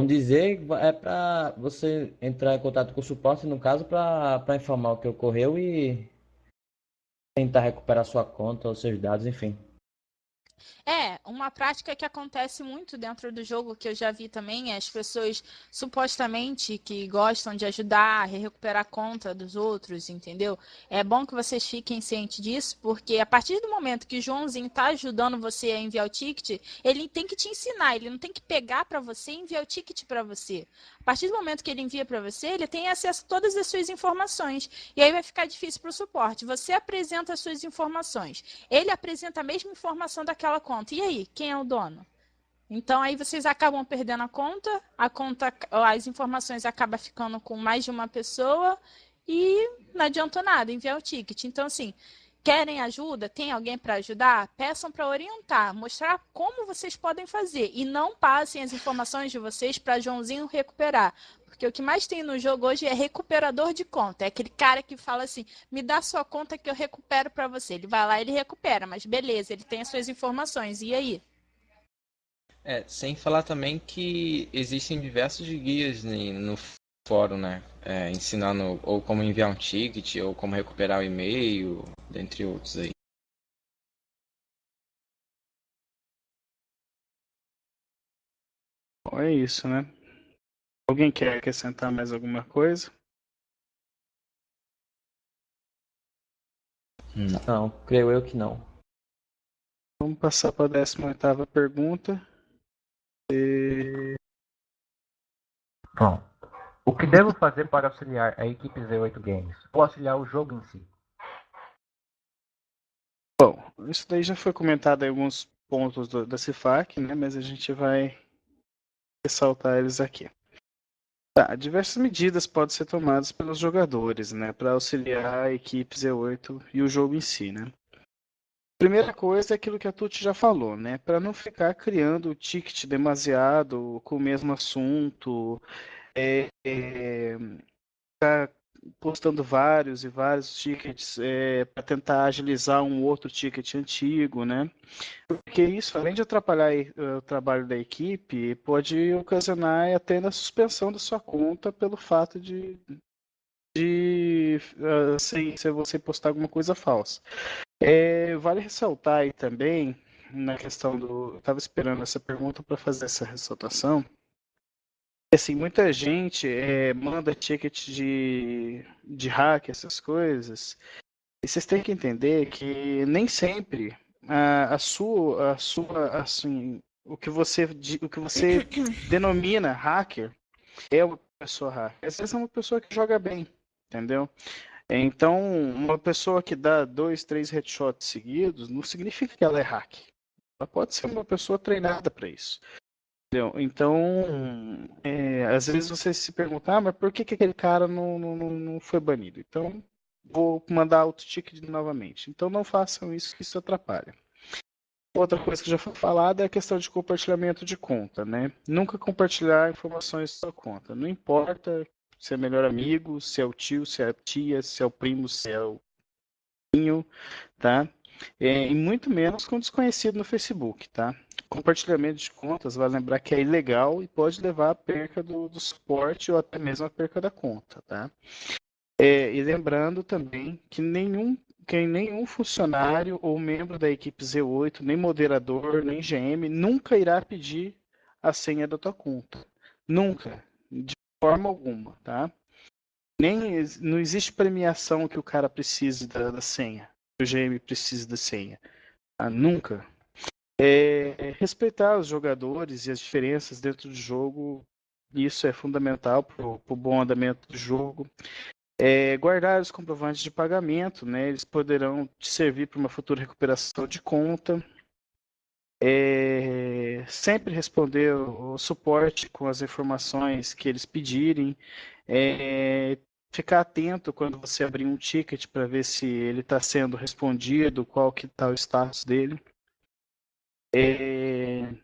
dizer é para você entrar em contato com o suporte, no caso, para informar o que ocorreu e tentar recuperar sua conta, os seus dados, enfim. Uma prática que acontece muito dentro do jogo, que eu já vi também, é as pessoas supostamente que gostam de ajudar a recuperar a conta dos outros, entendeu? É bom que vocês fiquem cientes disso, porque a partir do momento que o Joãozinho está ajudando você a enviar o ticket, ele tem que te ensinar, ele não tem que pegar para você e enviar o ticket para você. A partir do momento que ele envia para você, ele tem acesso a todas as suas informações, e aí vai ficar difícil para o suporte. Você apresenta as suas informações, ele apresenta a mesma informação daquela conta. E aí, quem é o dono? Então aí vocês acabam perdendo a conta, as informações acabam ficando com mais de uma pessoa e não adiantou nada enviar o ticket. Então assim, querem ajuda? Tem alguém para ajudar? Peçam para orientar, mostrar como vocês podem fazer e não passem as informações de vocês para Joãozinho recuperar. Porque o que mais tem no jogo hoje é recuperador de conta. É aquele cara que fala assim, me dá sua conta que eu recupero para você. Ele vai lá e ele recupera, mas beleza, ele tem as suas informações. E aí? Sem falar também que existem diversos guias no fórum, né? Ensinando ou como enviar um ticket, ou como recuperar o e-mail, dentre outros aí. Bom, é isso, né? Alguém quer acrescentar mais alguma coisa? Não. Não, creio eu que não. Vamos passar para a 18ª pergunta. Bom, o que devo fazer para auxiliar a equipe Z8 Games? Ou auxiliar o jogo em si? Bom, isso daí já foi comentado em alguns pontos da CIFAC, né? Mas a gente vai ressaltar eles aqui. Tá, diversas medidas podem ser tomadas pelos jogadores, né, para auxiliar a equipe Z8 e o jogo em si, né? Primeira coisa é aquilo que a Tuti já falou, né? Para não ficar criando ticket demasiado com o mesmo assunto, postando vários e vários tickets para tentar agilizar um outro ticket antigo, né? Porque isso, além de atrapalhar o trabalho da equipe, pode ocasionar até a suspensão da sua conta pelo fato se você postar alguma coisa falsa. Vale ressaltar aí também, na questão do. Eu estava esperando essa pergunta para fazer essa ressaltação. Assim, muita gente manda ticket de hack, essas coisas, e vocês têm que entender que nem sempre assim, o que você denomina hacker é uma pessoa hacker. Às vezes é uma pessoa que joga bem, entendeu? Então, uma pessoa que dá 2, 3 headshots seguidos não significa que ela é hack. Ela pode ser uma pessoa treinada para isso. Entendeu? Então, às vezes você se pergunta, mas por que aquele cara não foi banido? Então, vou mandar outro ticket novamente. Então, não façam isso, que isso atrapalha. Outra coisa que já foi falada é a questão de compartilhamento de conta, né? Nunca compartilhar informações da sua conta. Não importa se é melhor amigo, se é o tio, se é a tia, se é o primo, se é o vizinho, tá? E muito menos com desconhecido no Facebook, tá? Compartilhamento de contas, vale lembrar que é ilegal e pode levar à perca do suporte ou até mesmo à perca da conta, tá? E lembrando também que nenhum funcionário ou membro da equipe Z8, nem moderador, nem GM, nunca irá pedir a senha da tua conta. Nunca. De forma alguma, tá? Não existe premiação que o cara precise da senha. Que o GM precise da senha. Tá? Nunca. Respeitar os jogadores e as diferenças dentro do jogo, isso é fundamental para o bom andamento do jogo. Guardar os comprovantes de pagamento, né? Eles poderão te servir para uma futura recuperação de conta. Sempre responder o suporte com as informações que eles pedirem. Ficar atento quando você abrir um ticket para ver se ele está sendo respondido, qual que está o status dele.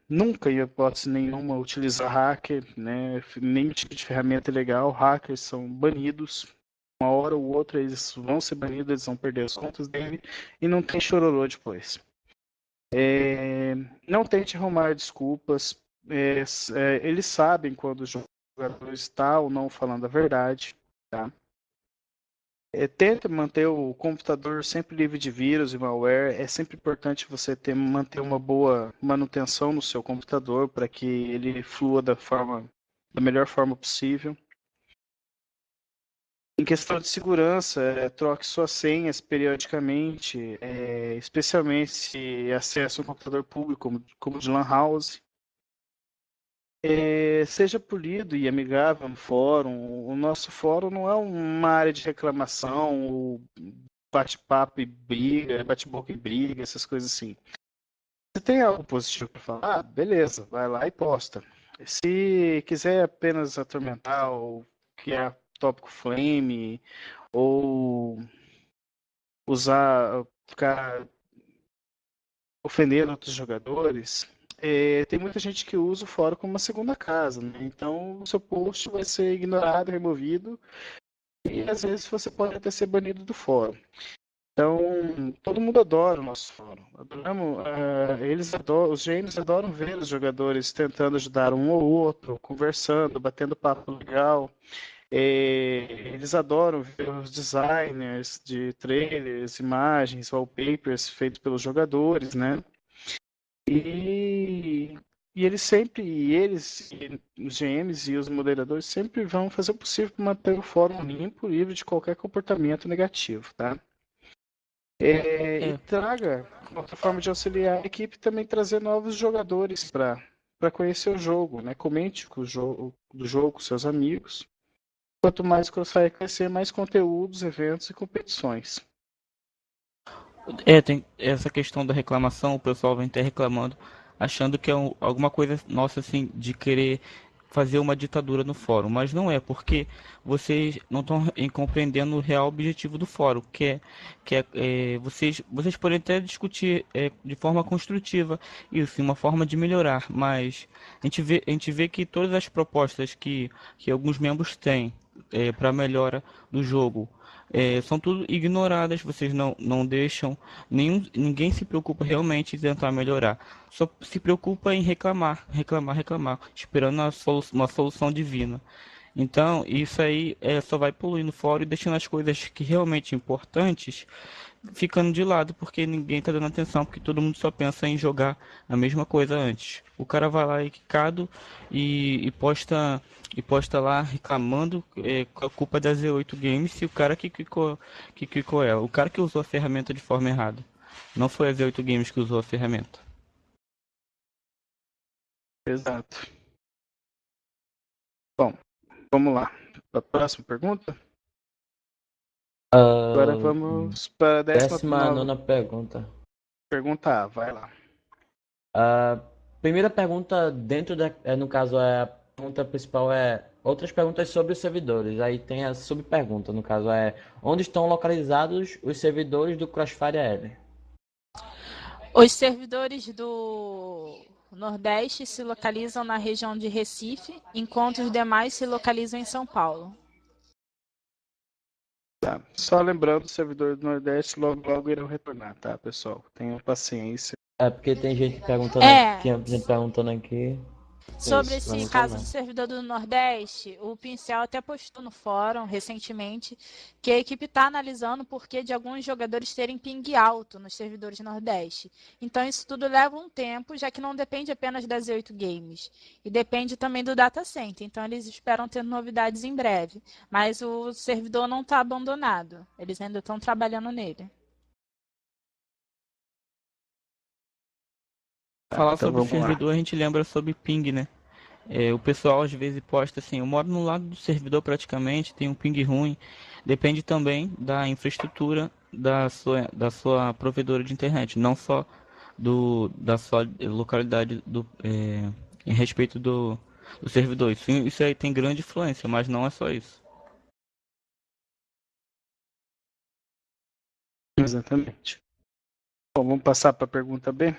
Nunca, em hipótese nenhuma, utilizar hacker, né? Nem tipo de ferramenta legal. Hackers são banidos. Uma hora ou outra eles vão ser banidos, eles vão perder as contas dele e não tem chororô depois. Não tente arrumar desculpas. Eles sabem quando o jogador está ou não falando a verdade, tá? Tenta manter o computador sempre livre de vírus e malware. É sempre importante você manter uma boa manutenção no seu computador para que ele flua da melhor forma possível. Em questão de segurança, troque suas senhas periodicamente, especialmente se acessa um computador público como de Lan House. Seja polido e amigável no fórum. O nosso fórum não é uma área de reclamação, ou bate-papo e briga, bate-boca e briga, essas coisas assim. Se tem algo positivo para falar, beleza, vai lá e posta. Se quiser apenas atormentar ou criar tópico flame, ou ficar ofendendo outros jogadores, tem muita gente que usa o fórum como uma segunda casa, né? Então o seu post vai ser ignorado, removido, e às vezes você pode até ser banido do fórum. Então, todo mundo adora o nosso fórum. Os gênios adoram ver os jogadores tentando ajudar um ou outro, conversando, batendo papo legal. Eles adoram ver os designers de trailers, imagens, wallpapers feitos pelos jogadores, né? E, os GMs e os moderadores sempre vão fazer o possível para manter o fórum limpo, livre de qualquer comportamento negativo, tá? E traga outra forma de auxiliar a equipe também trazer novos jogadores para conhecer o jogo, né? Comente do jogo com seus amigos. Quanto mais o Crossfire crescer, mais conteúdos, eventos e competições. Tem essa questão da reclamação, o pessoal vem até reclamando, achando que é alguma coisa nossa, assim, de querer fazer uma ditadura no fórum, mas não é, porque vocês não estão compreendendo o real objetivo do fórum, vocês podem até discutir de forma construtiva isso, uma forma de melhorar, mas a gente vê que todas as propostas que alguns membros têm para melhora do jogo são tudo ignoradas, vocês não deixam, ninguém se preocupa realmente em tentar melhorar. Só se preocupa em reclamar, reclamar, reclamar, esperando uma solução divina. Então, isso aí só vai poluindo o fórum e deixando as coisas que realmente importantes ficando de lado, porque ninguém tá dando atenção, porque todo mundo só pensa em jogar a mesma coisa antes. O cara vai lá quicado e posta lá reclamando com a culpa da Z8 Games se o cara que quicou ela, o cara que usou a ferramenta de forma errada. Não foi a Z8 Games que usou a ferramenta. Exato. Bom, vamos lá. A próxima pergunta? Agora vamos para a 19ª pergunta. Pergunta A, vai lá. A primeira pergunta no caso, a pergunta principal é outras perguntas sobre os servidores. Aí tem a subpergunta, no caso é onde estão localizados os servidores do Crossfire L? Os servidores do Nordeste se localizam na região de Recife, enquanto os demais se localizam em São Paulo. Tá. Só lembrando, o servidor do Nordeste logo irão retornar, tá, pessoal? Tenham paciência. Porque tem gente perguntando, tinha gente perguntando aqui. Sobre esse caso do servidor do Nordeste, o Pincel até postou no fórum recentemente que a equipe está analisando o porquê de alguns jogadores terem ping alto nos servidores Nordeste. Então isso tudo leva um tempo, já que não depende apenas das Z8 Games. E depende também do data center. Então eles esperam ter novidades em breve. Mas o servidor não está abandonado. Eles ainda estão trabalhando nele. Falar sobre o servidor, a gente lembra sobre ping, né? O pessoal às vezes posta assim, eu moro no lado do servidor praticamente, tem um ping ruim. Depende também da infraestrutura da sua provedora de internet, não só da sua localidade em respeito do servidor. Isso aí tem grande influência, mas não é só isso. Exatamente. Bom, vamos passar para a pergunta B?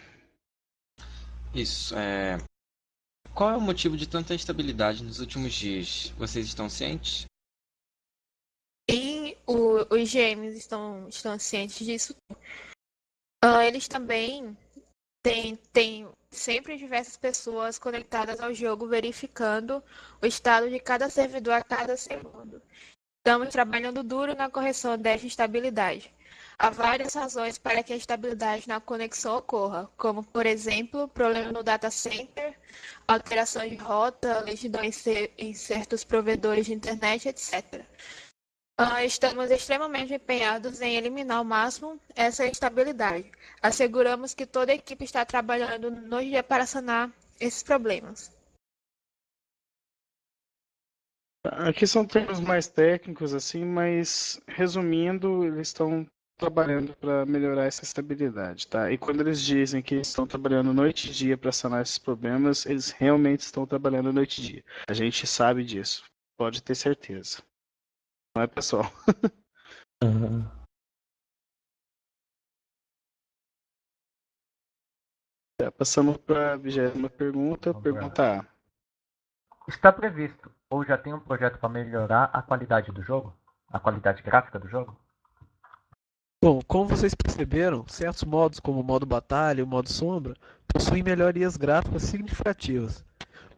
Isso. Qual é o motivo de tanta instabilidade nos últimos dias? Vocês estão cientes? E os GMs estão cientes disso. Eles também têm sempre diversas pessoas conectadas ao jogo, verificando o estado de cada servidor a cada segundo. Estamos trabalhando duro na correção desta instabilidade. Há várias razões para que a estabilidade na conexão ocorra, como, por exemplo, problema no data center, alteração de rota, lentidão em certos provedores de internet, etc. Estamos extremamente empenhados em eliminar ao máximo essa instabilidade. Asseguramos que toda a equipe está trabalhando no dia para sanar esses problemas. Aqui são termos mais técnicos, assim, mas resumindo, eles estão trabalhando para melhorar essa estabilidade, tá? E quando eles dizem que estão trabalhando noite e dia para sanar esses problemas, eles realmente estão trabalhando noite e dia. A gente sabe disso, pode ter certeza. Não é, pessoal? Uhum. Passamos para a 20ª pergunta, pergunta A. Está previsto ou já tem um projeto para melhorar a qualidade do jogo? A qualidade gráfica do jogo? Bom, como vocês perceberam, certos modos, como o modo batalha e o modo sombra, possuem melhorias gráficas significativas.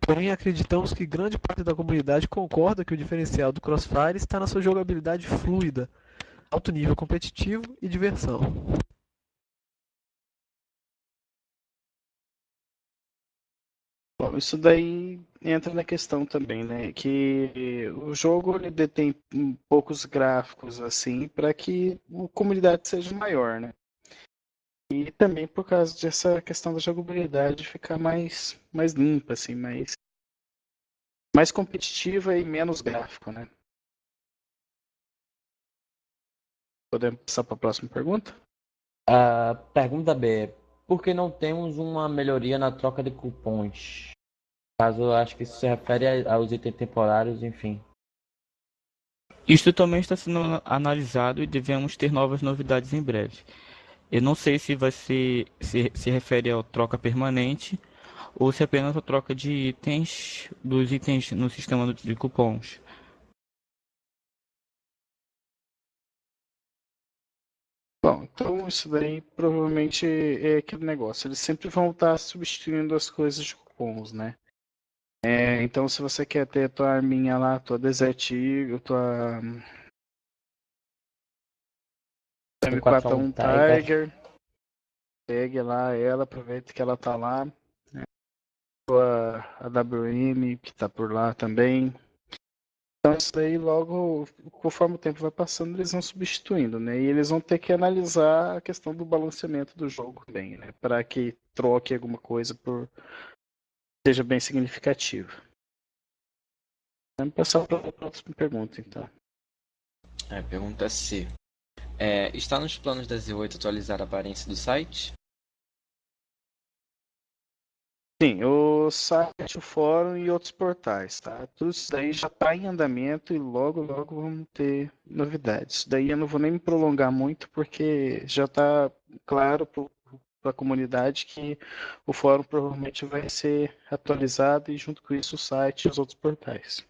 Porém, acreditamos que grande parte da comunidade concorda que o diferencial do Crossfire está na sua jogabilidade fluida, alto nível competitivo e diversão. Bom, isso daí entra na questão também, né? Que o jogo ele detém poucos gráficos assim para que a comunidade seja maior, né? E também por causa dessa questão da jogabilidade ficar mais limpa, assim, mais competitiva e menos gráfico, né? Podemos passar para a próxima pergunta? Pergunta B. Por que não temos uma melhoria na troca de cupons? Caso eu acho que isso se refere aos itens temporários, enfim. Isto também está sendo analisado e devemos ter novas novidades em breve. Eu não sei se vai se refere à troca permanente ou se é apenas a troca de itens, dos itens no sistema de cupons. Bom, então isso daí provavelmente é aquele negócio. Eles sempre vão estar substituindo as coisas de cupons, né? Então se você quer ter a tua arminha lá, tua Desert Eagle, tua M41 Tiger, pegue lá ela, aproveita que ela tá lá. A WM que tá por lá também. Então isso daí logo, conforme o tempo vai passando, eles vão substituindo, né? E eles vão ter que analisar a questão do balanceamento do jogo também, né? Para que troque alguma coisa por seja bem significativa. Vamos passar para a próxima pergunta, então. Pergunta C. Está nos planos da Z8 atualizar a aparência do site? Sim, o site, o fórum e outros portais, tá? Tudo isso daí já está em andamento e logo vamos ter novidades. Daí eu não vou nem me prolongar muito porque já está claro para a comunidade que o fórum provavelmente vai ser atualizado e junto com isso o site e os outros portais.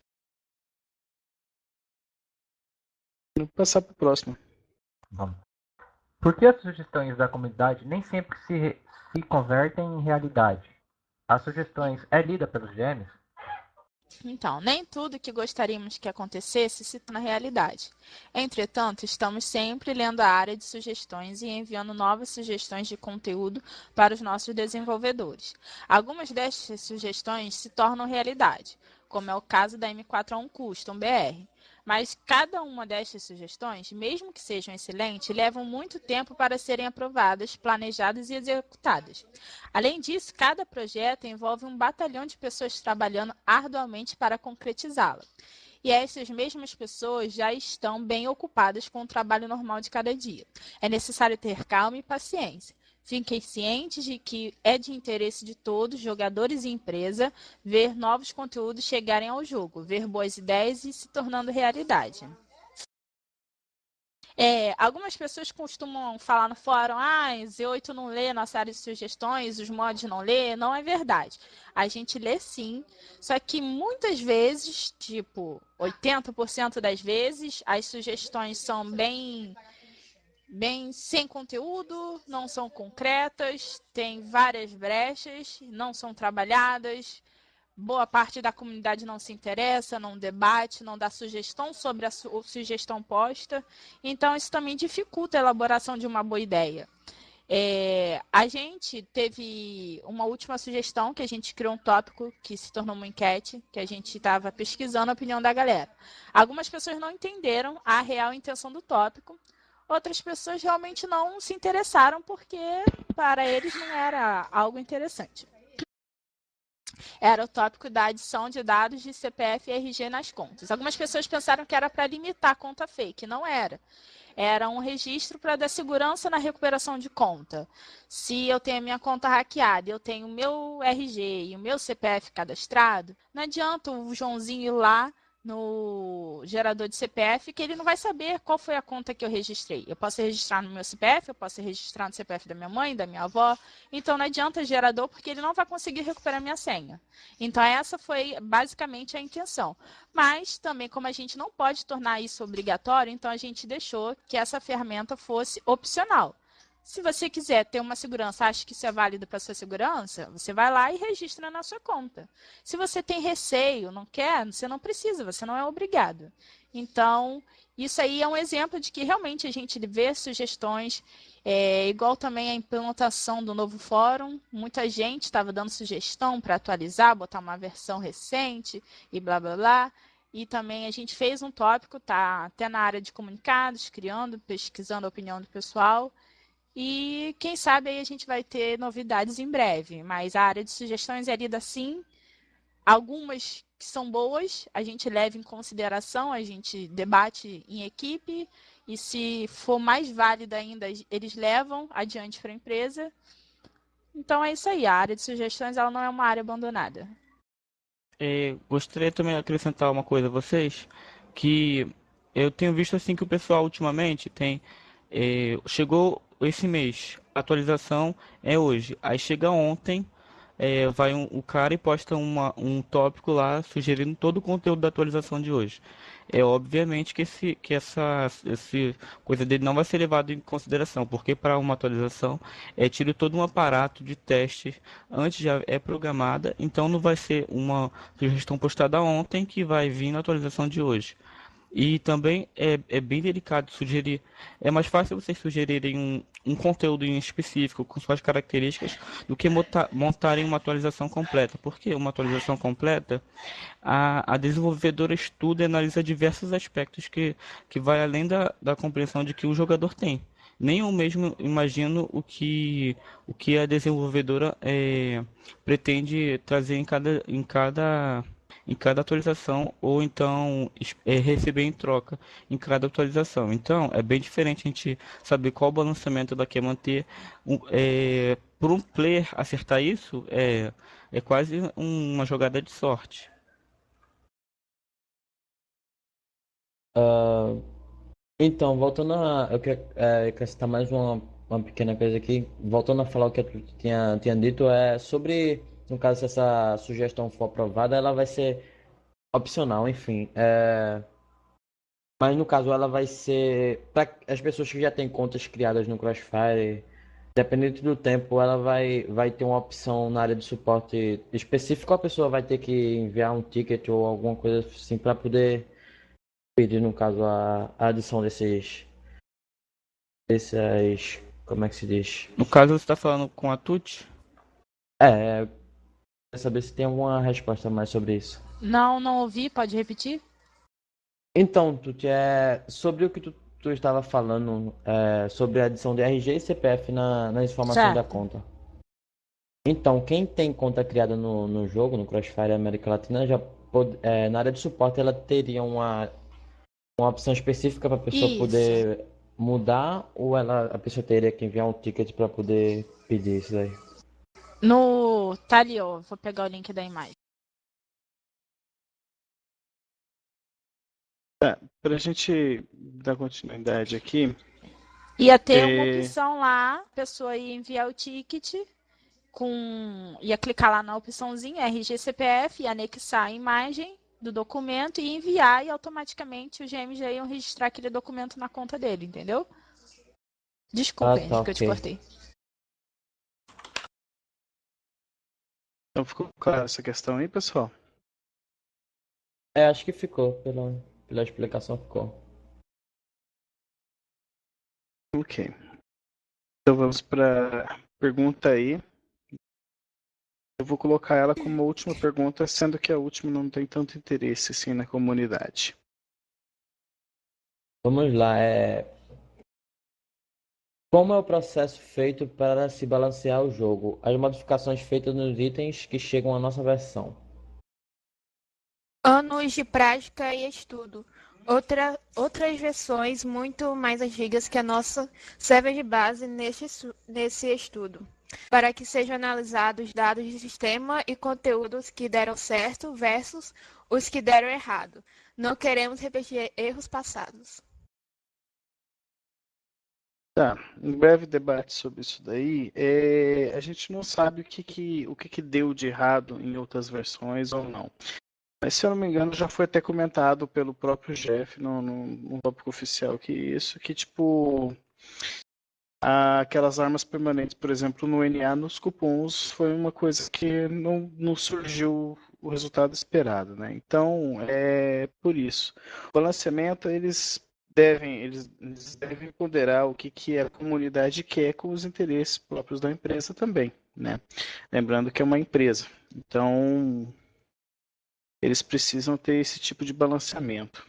Vamos passar para o próximo. Vamos. Por que as sugestões da comunidade nem sempre se convertem em realidade? As sugestões é lida pelos GMs? Então, nem tudo que gostaríamos que acontecesse se torna realidade. Entretanto, estamos sempre lendo a área de sugestões e enviando novas sugestões de conteúdo para os nossos desenvolvedores. Algumas destas sugestões se tornam realidade, como é o caso da M41 Custom BR. Mas cada uma destas sugestões, mesmo que sejam excelentes, levam muito tempo para serem aprovadas, planejadas e executadas. Além disso, cada projeto envolve um batalhão de pessoas trabalhando arduamente para concretizá-la. E essas mesmas pessoas já estão bem ocupadas com o trabalho normal de cada dia. É necessário ter calma e paciência. Fiquem cientes de que é de interesse de todos, jogadores e empresa, ver novos conteúdos chegarem ao jogo, ver boas ideias e se tornando realidade. Algumas pessoas costumam falar no fórum, Z8 não lê nossa área de sugestões, os mods não lê. Não é verdade. A gente lê sim, só que muitas vezes, tipo 80% das vezes, as sugestões são bem sem conteúdo, não são concretas, tem várias brechas, não são trabalhadas. Boa parte da comunidade não se interessa, não debate, não dá sugestão sobre a sugestão posta. Então, isso também dificulta a elaboração de uma boa ideia. A gente teve uma última sugestão, que a gente criou um tópico que se tornou uma enquete, que a gente estava pesquisando a opinião da galera. Algumas pessoas não entenderam a real intenção do tópico, outras pessoas realmente não se interessaram porque para eles não era algo interessante. Era o tópico da adição de dados de CPF e RG nas contas. Algumas pessoas pensaram que era para limitar a conta fake. Não era. Era um registro para dar segurança na recuperação de conta. Se eu tenho a minha conta hackeada, eu tenho o meu RG e o meu CPF cadastrado, não adianta o Joãozinho ir lá no gerador de CPF, que ele não vai saber qual foi a conta que eu registrei. Eu posso registrar no meu CPF, eu posso registrar no CPF da minha mãe, da minha avó. Então, não adianta gerador, porque ele não vai conseguir recuperar minha senha. Então, essa foi basicamente a intenção. Mas, também, como a gente não pode tornar isso obrigatório, então a gente deixou que essa ferramenta fosse opcional. Se você quiser ter uma segurança, acha que isso é válido para sua segurança, você vai lá e registra na sua conta. Se você tem receio, não quer, você não precisa, você não é obrigado. Então, isso aí é um exemplo de que realmente a gente vê sugestões, igual também a implementação do novo fórum. Muita gente estava dando sugestão para atualizar, botar uma versão recente e blá blá blá. E também a gente fez um tópico, tá até na área de comunicados, criando, pesquisando a opinião do pessoal. E quem sabe aí a gente vai ter novidades em breve. Mas a área de sugestões é lida assim. Algumas que são boas, a gente leva em consideração, a gente debate em equipe. E se for mais válida ainda, eles levam adiante para a empresa. Então é isso aí. A área de sugestões ela não é uma área abandonada. Gostaria também de acrescentar uma coisa a vocês, que eu tenho visto assim que o pessoal ultimamente chegou esse mês, a atualização é hoje, aí chega ontem, vai o cara e posta um tópico lá sugerindo todo o conteúdo da atualização de hoje. Obviamente esse coisa dele não vai ser levado em consideração, porque para uma atualização tira todo um aparato de testes antes já é programada, então não vai ser uma sugestão postada ontem que vai vir na atualização de hoje. E também é bem delicado sugerir. É mais fácil vocês sugerirem um conteúdo em específico com suas características do que montarem uma atualização completa. Porque uma atualização completa, a desenvolvedora estuda e analisa diversos aspectos que vai além da compreensão de que o jogador tem. Nem eu mesmo imagino o que a desenvolvedora pretende trazer em cada atualização, ou então receber em troca em cada atualização. Então, é bem diferente a gente saber qual o balanceamento ela quer manter. Para um player acertar isso, é quase uma jogada de sorte. Então, voltando a. Eu queria acrescentar mais uma pequena coisa aqui. Voltando a falar o que eu tinha dito, é sobre, no caso, se essa sugestão for aprovada, ela vai ser opcional, enfim. Mas no caso, ela vai ser. Para as pessoas que já têm contas criadas no Crossfire, dependendo do tempo, ela vai ter uma opção na área de suporte específico. A pessoa vai ter que enviar um ticket ou alguma coisa assim para poder pedir, no caso, a adição dessas. Como é que se diz? No caso, você está falando com a Tuti? Quer saber se tem alguma resposta mais sobre isso. Não ouvi, pode repetir? Então, Tuti, sobre o que tu estava falando, sobre a adição de RG e CPF nas informações da Certo. conta. Então, quem tem conta criada no jogo, no Crossfire América Latina, na área de suporte, ela teria uma opção específica para a pessoa Isso. poder mudar, ou a pessoa teria que enviar um ticket para poder pedir isso daí? Tá ali, ó. Vou pegar o link da imagem. Para a gente dar continuidade aqui, Ia ter uma opção lá, a pessoa ia enviar o ticket, ia clicar lá na opçãozinha RG CPF, ia anexar a imagem do documento e enviar, e automaticamente os GMs já iam registrar aquele documento na conta dele, entendeu? Desculpa, Henrique, que eu te ok. cortei. então ficou clara essa questão aí, pessoal? Acho que ficou, pela explicação ficou. Ok. Então vamos para a pergunta aí. Eu vou colocar ela como a última pergunta, sendo que a última não tem tanto interesse assim na comunidade. Vamos lá, como é o processo feito para se balancear o jogo? As modificações feitas nos itens que chegam à nossa versão. Anos de prática e estudo. Outras versões muito mais antigas que a nossa servem de base nesse estudo, para que sejam analisados dados de sistema e conteúdos que deram certo versus os que deram errado. Não queremos repetir erros passados. Tá, um breve debate sobre isso daí. A gente não sabe o que deu de errado em outras versões ou não. Mas, se eu não me engano, já foi até comentado pelo próprio Jeff no tópico oficial que tipo, aquelas armas permanentes, por exemplo, no NA, nos cupons, foi uma coisa que não surgiu o resultado esperado, né? Então, é por isso. O balanceamento, eles devem ponderar o que a comunidade quer com os interesses próprios da empresa também, né? Lembrando que é uma empresa. Então, eles precisam ter esse tipo de balanceamento.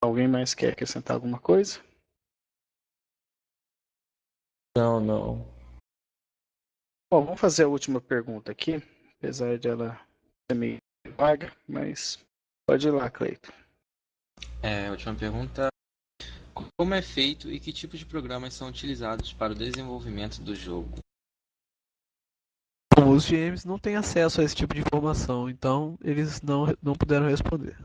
Alguém mais quer acrescentar alguma coisa? Não, não. Bom, vamos fazer a última pergunta aqui, apesar de ela ser meio vaga, mas pode ir lá, Cleiton. A última pergunta. Como é feito e que tipo de programas são utilizados para o desenvolvimento do jogo? Bom, os GMs não têm acesso a esse tipo de informação, então eles não puderam responder.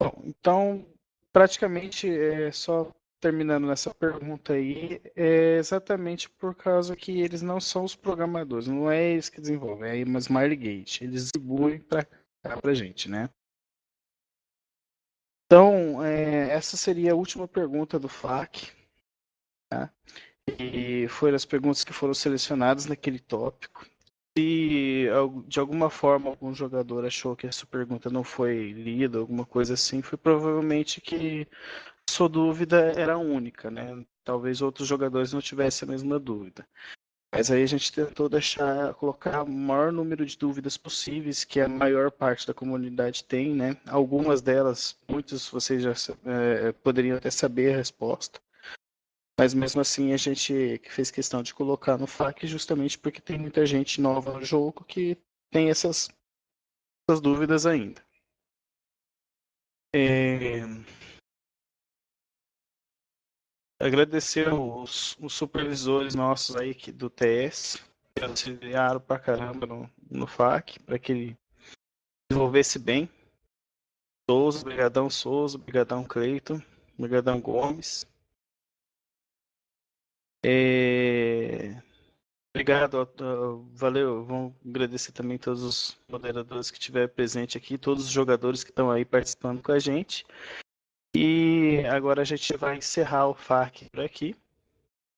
Bom, então, praticamente, só terminando nessa pergunta aí, é exatamente por causa que eles não são os programadores, não é eles que desenvolvem, é a Smilegate, eles distribuem para cá pra gente, né? Então, essa seria a última pergunta do FAQ, tá? E foram as perguntas que foram selecionadas naquele tópico. Se de alguma forma algum jogador achou que essa pergunta não foi lida, alguma coisa assim, foi provavelmente que sua dúvida era única, né? Talvez outros jogadores não tivessem a mesma dúvida. Mas aí a gente tentou colocar o maior número de dúvidas possíveis que a maior parte da comunidade tem, né? Algumas delas, muitos vocês já poderiam até saber a resposta. Mas mesmo assim a gente fez questão de colocar no FAQ justamente porque tem muita gente nova no jogo que tem essas dúvidas ainda. Agradecer os supervisores nossos aí do TS, que auxiliaram pra caramba no FAQ, para que ele desenvolvesse bem. Souza, brigadão Cleiton, brigadão Gomes. Obrigado, valeu. Vamos agradecer também todos os moderadores que estiveram presentes aqui, todos os jogadores que estão aí participando com a gente. E agora a gente vai encerrar o FAQ por aqui.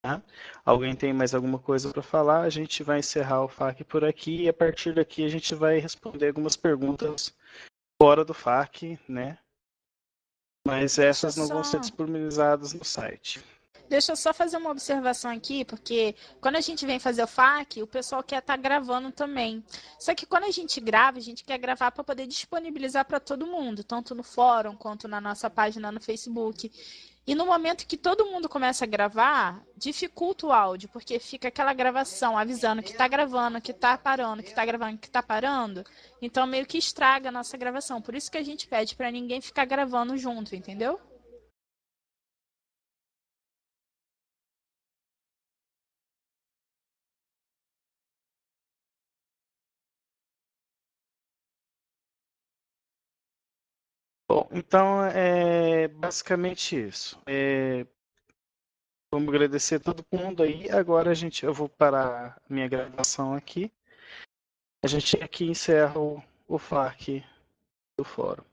Tá? Alguém tem mais alguma coisa para falar? A gente vai encerrar o FAQ por aqui e a partir daqui a gente vai responder algumas perguntas fora do FAQ, né? Mas essas não vão ser disponibilizadas no site. Deixa eu só fazer uma observação aqui, porque quando a gente vem fazer o FAQ, o pessoal quer estar gravando também. Só que quando a gente grava, a gente quer gravar para poder disponibilizar para todo mundo, tanto no fórum quanto na nossa página no Facebook. E no momento que todo mundo começa a gravar, dificulta o áudio, porque fica aquela gravação avisando que está gravando, que está parando, que está gravando, que está parando. Então meio que estraga a nossa gravação. Por isso que a gente pede para ninguém ficar gravando junto, entendeu? Bom, então é basicamente isso. Vamos agradecer a todo mundo aí. Agora eu vou parar a minha gravação aqui. A gente aqui encerra o FAQ do fórum.